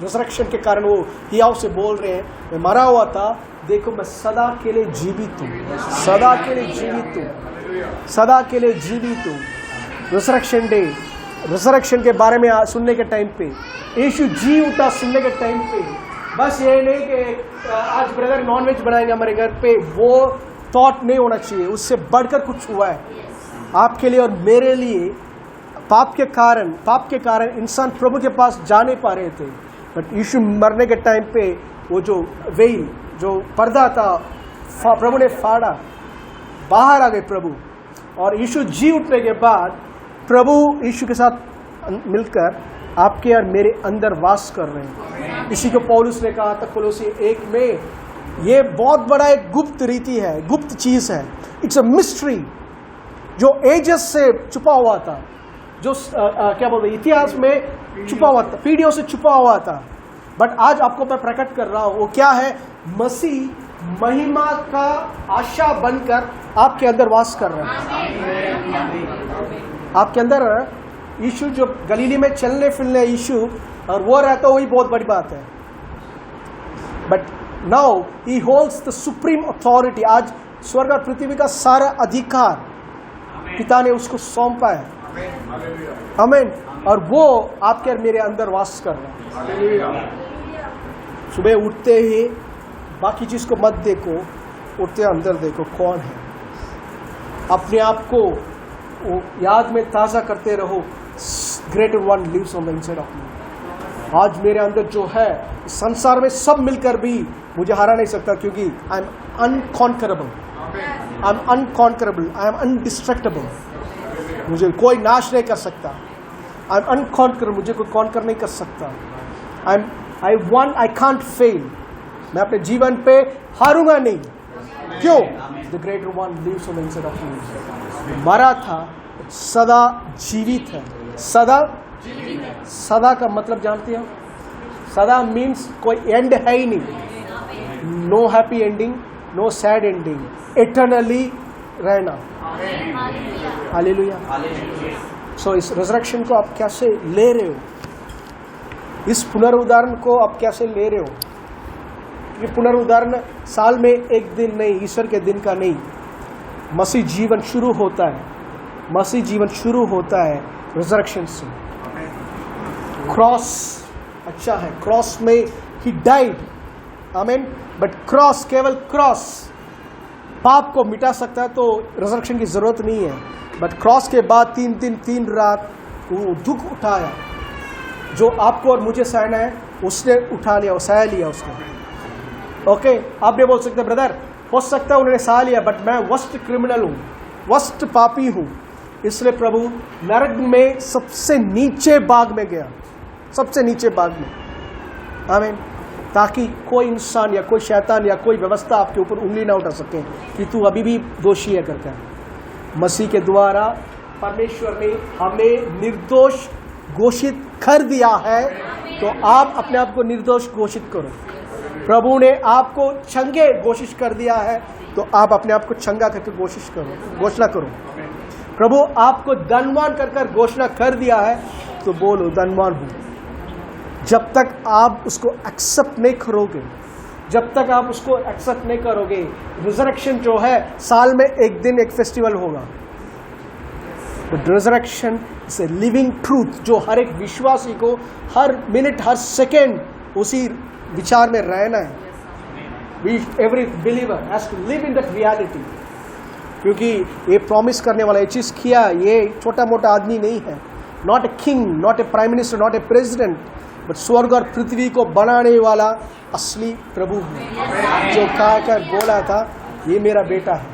रिजरेक्शन के कारण वो हियाव से बोल रहे हैं, मैं मरा हुआ था, देखो मैं सदा के लिए जीवित हूँ, सदा के लिए जीवित हूँ। सदा के लिए जीवित हूँ। रिजरेक्शन डे, रिजरेक्शन के बारे में सुनने के टाइम पे, यीशु जी उठा सुनने के टाइम पे, बस ये नहीं कि आज ब्रदर नॉनवेज बनाएंगे हमारे घर पे, वो थॉट नहीं होना चाहिए। उससे बढ़कर कुछ हुआ है आपके लिए और मेरे लिए। पाप के कारण इंसान प्रभु के पास जा नहीं पा रहे थे, बट यीशु मरने के टाइम पे वो जो वेल, जो पर्दा था, प्रभु ने फाड़ा, बाहर आ गए प्रभु। और यीशु जी उठने के बाद प्रभु यीशु के साथ मिलकर आपके और मेरे अंदर वास कर रहे हैं। इसी को पौलुस ने कहा था कोलोसी 1 में, ये बहुत बड़ा एक गुप्त रीति है, गुप्त चीज है। इट्स अ मिस्ट्री जो एजेस से छुपा हुआ था, जो क्या बोलते इतिहास में छुपा हुआ था, पीढ़ियों से छुपा हुआ था, बट आज आपको मैं प्रकट कर रहा हूं। वो क्या है? मसीह महिमा का आशा बनकर आपके अंदर वास कर रहा है। आपके अंदर यीशु जो गलीली में चलने फिरने यीशु और वो रहता, वही बहुत बड़ी बात है। But now he holds the supreme authority. आज स्वर्ग और पृथ्वी का सारा अधिकार पिता ने उसको सौंपा है। आमीन। और वो आपके और मेरे अंदर वास कर रहा है। सुबह उठते ही बाकी चीज को मत देखो, उठते अंदर देखो कौन है। अपने आप को याद में ताजा करते रहो, greater one lives on the inside of me. आज मेरे अंदर जो है, संसार में सब मिलकर भी मुझे हरा नहीं सकता, क्योंकि I am unconquerable, I am unconquerable, I am undestructible. मुझे कोई नाश नहीं कर सकता। आई एम अनकॉन्करेबल, मुझे कोई कॉन्कर नहीं कर सकता। I can't fail. मैं अपने जीवन पे हारूंगा नहीं। क्यों? The greater one lives on the inside of me. मरा था, सदा जीवित है। सदा का मतलब जानते हो? सदा मीन्स कोई एंड है ही नहीं। No happy ending, no sad ending, eternally रहना। हालेलुया। सो इस रिजरेक्शन को आप कैसे ले रहे हो? इस पुनरुद्धारण को आप कैसे ले रहे हो? ये पुनरुद्धारण साल में एक दिन नहीं, ईश्वर के दिन का नहीं। मसीह जीवन शुरू होता है, मसीह जीवन शुरू होता है रिजरेक्शन से। क्रॉस अच्छा है, क्रॉस में ही डाइड, आमीन। बट क्रॉस, केवल क्रॉस पाप को मिटा सकता है, तो रिजरेक्शन की जरूरत नहीं है। बट क्रॉस के बाद 3 दिन 3 रात वो दुख उठाया जो आपको और मुझे सहना है, उसने उठा लिया, सह लिया उसने। ओके, आप भी बोल सकते ब्रदर, हो सकता है उन्होंने सह लिया, बट मैं वर्स्ट क्रिमिनल हूं, वर्स्ट पापी हूं। इसलिए प्रभु नरक में सबसे नीचे बाग में गया, सबसे नीचे बाग में, आमीन, ताकि कोई इंसान या कोई शैतान या कोई व्यवस्था आपके ऊपर उंगली ना उठा सके कि तू अभी भी दोषी है करके। मसीह के द्वारा परमेश्वर ने हमें निर्दोष घोषित कर दिया है, तो आप अपने आप को निर्दोष घोषित करो। प्रभु ने आपको चंगे घोषित कर दिया है, तो आप अपने आप को चंगा करके घोषणा करो। प्रभु आपको धनवान कर घोषणा कर दिया है, तो बोलो धनवान हूं। जब तक आप उसको एक्सेप्ट नहीं करोगे, जब तक आप उसको एक्सेप्ट नहीं करोगे, रिजरेक्शन जो है साल में एक दिन एक फेस्टिवल होगा। Resurrection is a living truth, जो हर एक विश्वासी को हर मिनट हर सेकेंड उसी विचार में रहना है। Every believer has to live in that reality, क्योंकि ये प्रॉमिस करने वाला, ये चीज किया, ये छोटा मोटा आदमी नहीं है। Not a king, not a prime minister, not a president, but स्वर्ग और पृथ्वी को बनाने वाला असली प्रभु है, जो कहकर बोला था ये मेरा बेटा है,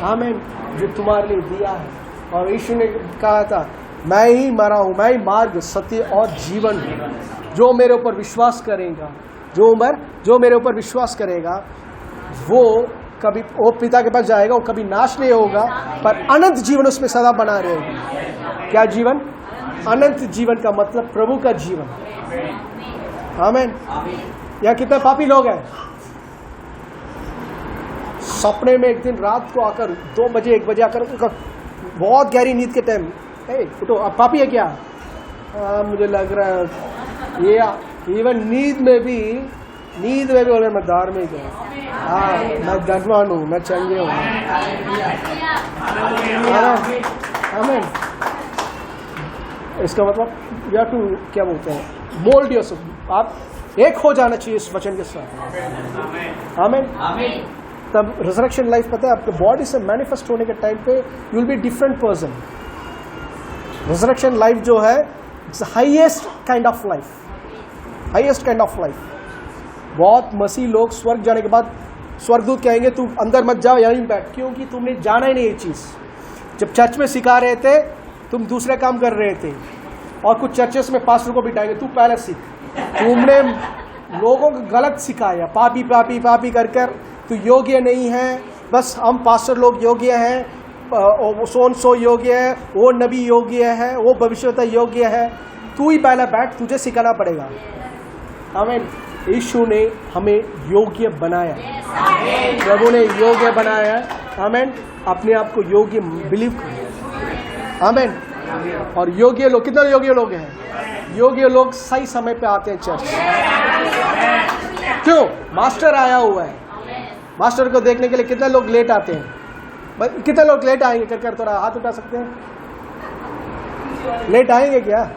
आमीन, जो तुम्हारे लिए दिया है। और यीशु ने कहा था मैं ही मरा हूं, मैं ही मार्ग सत्य और जीवन हूं। जो मेरे ऊपर विश्वास करेगा, जो मेरे ऊपर विश्वास करेगा, वो पिता के पास जाएगा, वो कभी नाश नहीं होगा, पर अनंत जीवन उसमें सदा बना रहेगा। क्या जीवन? अनंत जीवन का मतलब प्रभु का जीवन। आमीन। यहाँ कितने पापी लोग हैं? सपने में एक दिन रात को आकर 2 बजे 1 बजे आकर बहुत गहरी नींद के टाइम, उठो, अब पापी है क्या? मुझे लग रहा है ये इवन नींद में भी नींद में भी बोले मैं धार्मिक हूँ, हाँ मैं धनवान हूँ, मैं चंगे हूँ। आमीन। इसका मतलब या टू क्या बोलते हैं, मोल्ड योरसेल्फ, आप एक हो जाना चाहिए इस वचन के साथ। आमीन। तब रिजरेक्शन लाइफ पता है आपके बॉडी से मैनिफेस्ट होने के टाइम पे you will be different person. Resurrection life जो है it's highest kind of life, highest kind of life. बहुत मसीह लोग स्वर्ग जाने के बाद स्वर्गदूत कहेंगे तू अंदर मत जाओ, यहीं बैठ, क्योंकि तुमने जाना ही नहीं ये चीज़। जब चर्च में सिखा रहे थे तुम दूसरे काम कर रहे थे, और कुछ चर्चेस में पास्टर को बिठाएंगे तू पहले सीख, तुमने लोगों को गलत सिखाया, पापी पापी पापी कर कर तू योग्य नहीं है, बस हम पास्टर लोग योग्य हैं, सोन सो योग्य है, वो नबी योग्य है, वो भविष्यवक्ता योग्य है, तू ही पहले बैठ, तुझे सिखाना पड़ेगा। आमीन। यीशु ने हमें योग्य बनाया, प्रभु ने योग्य बनाया। आमीन। अपने आप को योग्य बिलीव करो। आमीन। और योग्य लोग, कितने योग्य लोग हैं? योग्य लोग सही समय पे आते हैं चर्च। क्यों? मास्टर आया हुआ है, मास्टर को देखने के लिए कितने लोग लेट आते हैं? कितने लोग लेट आएंगे कर थोड़ा हाथ उठा सकते हैं? लेट आएंगे क्या?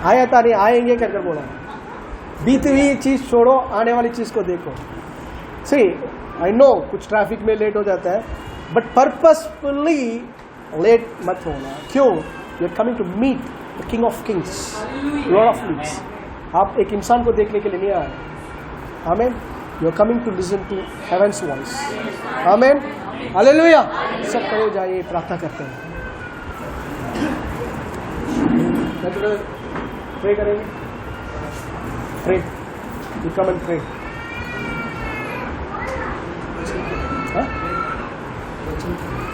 आया था नहीं, आएंगे कर बोला। बीती हुई चीज छोड़ो, आने वाली चीज को देखो। सी आई नो कुछ ट्रैफिक में लेट हो जाता है, बट पर्पसफुली लेट मत होना। क्यों? You are coming to meet the king of kings, lord of lords. आप एक इंसान को देखने के लिए नहीं आए। Amen. You are coming to listen to heaven's voice. Amen. Hallelujah. सब खड़े जाइए, प्रार्थना करते हैं। प्रे करेंगे। Pray, you come and pray.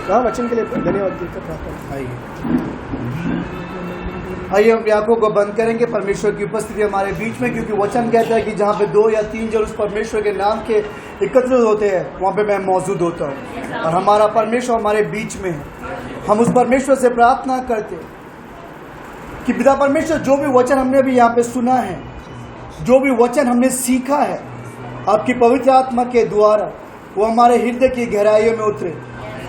हाँ, वचन के लिए धन्यवाद देकर प्रार्थना। आइए हम आंखों को बंद करेंगे। परमेश्वर की उपस्थिति हमारे बीच में, क्योंकि वचन कहता है कि जहाँ पे 2 या 3 जन उस परमेश्वर के नाम के एकत्रित होते हैं वहाँ पे मैं मौजूद होता हूँ, और हमारा परमेश्वर हमारे बीच में है। हम उस परमेश्वर से प्रार्थना करते हैं कि पिता परमेश्वर, जो भी वचन हमने अभी यहाँ पे सुना है, जो भी वचन हमने सीखा है आपकी पवित्र आत्मा के द्वारा, वो हमारे हृदय की गहराइयों में उतरे,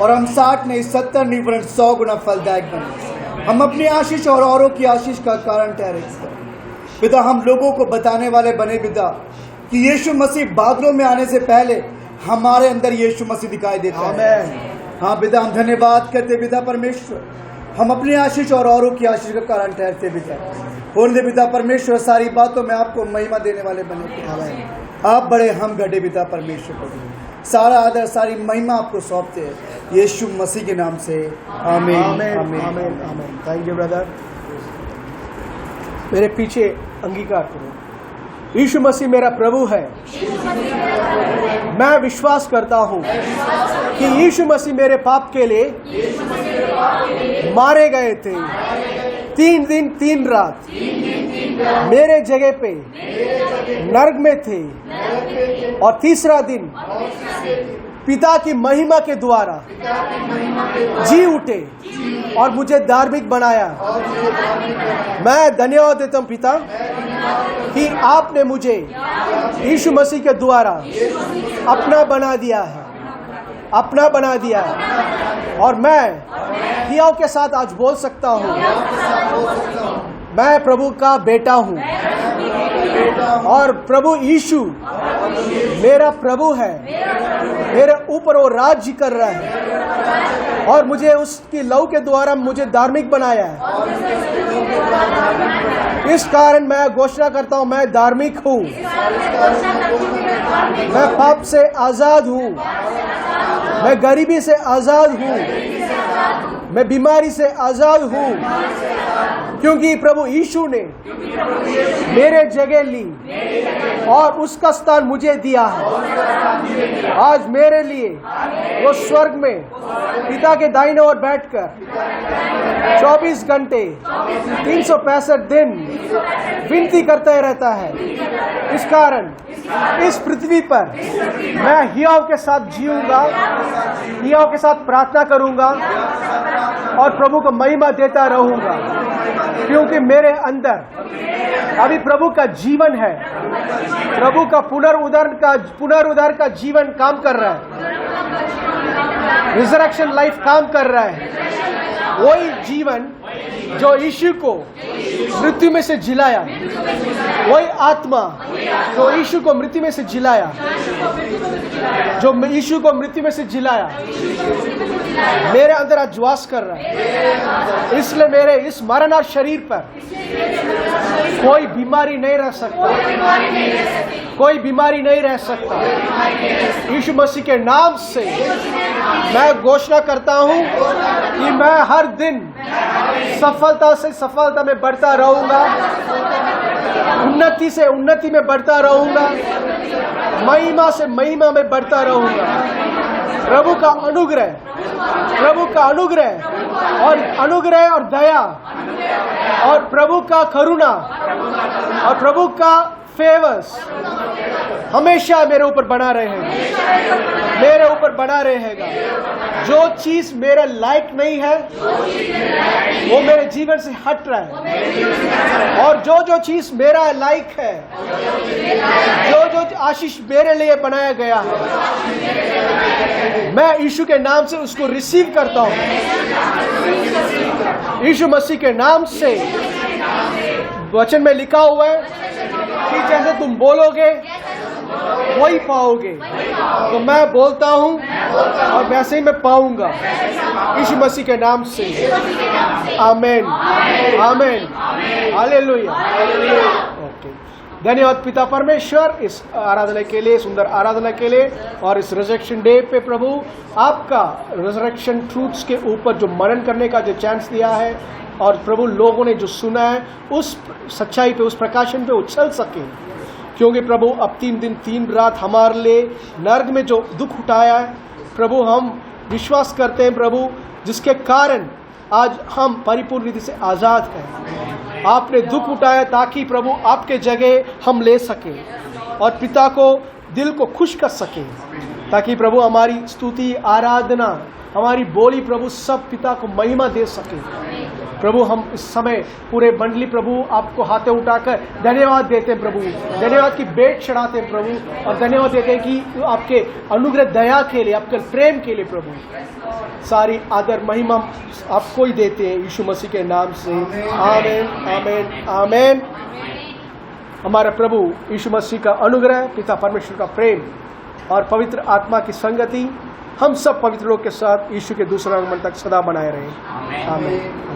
और हम 60 नहीं 70 नहीं वरन 100 गुना फलदायक बने। हम अपनी आशीष और औरों की आशीष का कारण ठहरे पिता। हम लोगों को बताने वाले बने पिता कि यीशु मसीह बादलों में आने से पहले हमारे अंदर यीशु मसीह दिखाई देता है। हाँ पिता, हम धन्यवाद करते पिता परमेश्वर, हम अपनी आशीष और औरों की आशीष का कारण ठहरते पिता। बोलते पिता परमेश्वर, सारी बातों में आपको महिमा देने वाले बने। आप बड़े, हम घटे पिता परमेश्वर को सारा आदर सारी महिमा आपको सौंपते हैं यीशु मसीह के नाम से। आमीन। आमीन। आमीन। आमीन। Thank you brother. मेरे पीछे अंगीकार करो, यीशु मसीह मेरा प्रभु है। मैं विश्वास करता हूँ कि यीशु मसीह मेरे पाप के लिए मारे गए थे, 3 दिन 3 रात मेरे जगह पे नरक में थे, और तीसरा दिन पिता की महिमा के द्वारा जी उठे और मुझे धार्मिक बनाया। मैं धन्यवाद देता हूँ पिता कि आपने मुझे यीशु मसीह के द्वारा अपना बना दिया है, अपना बना दिया है। और मैं हियाव के साथ आज बोल सकता हूँ, मैं प्रभु का बेटा हूँ, और प्रभु यीशु मेरा प्रभु है, मेरे ऊपर वो राज्य कर रहा है, और मुझे उसकी लहू के द्वारा मुझे धार्मिक बनाया है। इस कारण मैं घोषणा करता हूँ, मैं धार्मिक हूँ, मैं पाप से आजाद हूँ, मैं गरीबी से आजाद हूँ, मैं बीमारी से आजाद हूँ, क्योंकि प्रभु यीशु ने मेरे जगह ली और उसका स्थान मुझे दिया है। आज मेरे लिए वो स्वर्ग में पिता के दाहिने ओर बैठकर 24 घंटे 365 दिन विनती करता रहता है। इस कारण इस पृथ्वी पर मैं हियाव के साथ जीऊंगा, हियाव के साथ प्रार्थना करूंगा और प्रभु को महिमा देता रहूंगा, क्योंकि मेरे अंदर अभी प्रभु का जीवन है प्रभु का पुनरुद्धार का जीवन काम कर रहा है, रिजरेक्शन लाइफ काम कर रहा है। वही जीवन जो यीशु को मृत्यु में से जिलाया, वही आत्मा जो यीशु को मृत्यु में से जिलाया, जो यीशु को मृत्यु में से जिलाया, मेरे अंदर आज वास कर रहा है। इसलिए मेरे इस मरना शरीर पर कोई बीमारी नहीं रह सकता, कोई बीमारी नहीं रह सकता। यीशु मसीह के नाम से मैं घोषणा करता हूं कि मैं हर दिन सफलता से सफलता में बढ़ता रहूंगा, उन्नति से उन्नति में बढ़ता रहूंगा, महिमा से महिमा में बढ़ता रहूंगा। प्रभु का अनुग्रह और दया और प्रभु का करुणा और प्रभु का फेवर्स हमेशा मेरे ऊपर बना रहेगा। जो चीज मेरे लायक नहीं है वो मेरे जीवन से हट रहा है, और जो चीज मेरा लायक है, जो आशीष मेरे लिए बनाया गया है, मैं यीशु के नाम से उसको रिसीव करता हूं। यीशु मसीह के नाम से वचन में लिखा हुआ है कि जैसे तुम बोलोगे वही पाओगे। तो मैं बोलता हूं और वैसे ही मैं पाऊंगा, यीशु मसीह के नाम से। आमीन, आमीन, हालेलुया। ओके, धन्यवाद पिता परमेश्वर इस आराधना के लिए, सुंदर आराधना के लिए, और इस रिजरेक्शन डे पे प्रभु आपका रिजरेक्शन ट्रूथ्स के ऊपर जो मनन करने का जो चांस दिया है, और प्रभु लोगों ने जो सुना है उस सच्चाई पे, उस प्रकाशन पे उछल सके, क्योंकि प्रभु अब 3 दिन 3 रात हमारे लिए नर्क में जो दुख उठाया है प्रभु, हम विश्वास करते हैं प्रभु, जिसके कारण आज हम परिपूर्ण रीति से आज़ाद हैं। आपने दुख उठाया ताकि प्रभु आपके जगह हम ले सकें और पिता को दिल को खुश कर सकें, ताकि प्रभु हमारी स्तुति, आराधना, हमारी बोली प्रभु सब पिता को महिमा दे सके। प्रभु हम इस समय पूरे मंडली प्रभु आपको हाथे उठाकर धन्यवाद देते हैं प्रभु, धन्यवाद की भेंट चढ़ाते हैं प्रभु, और धन्यवाद देते हैं कि आपके अनुग्रह दया के लिए, आपके प्रेम के लिए प्रभु सारी आदर महिमा आपको ही देते हैं, यीशु मसीह के नाम से। आमीन, आमीन, आमीन। हमारा प्रभु यीशु मसीह का अनुग्रह, पिता परमेश्वर का प्रेम और पवित्र आत्मा की संगति हम सब पवित्र लोग के साथ यीशु के दूसरे आगमन तक सदा बनाए रहे। आमीन।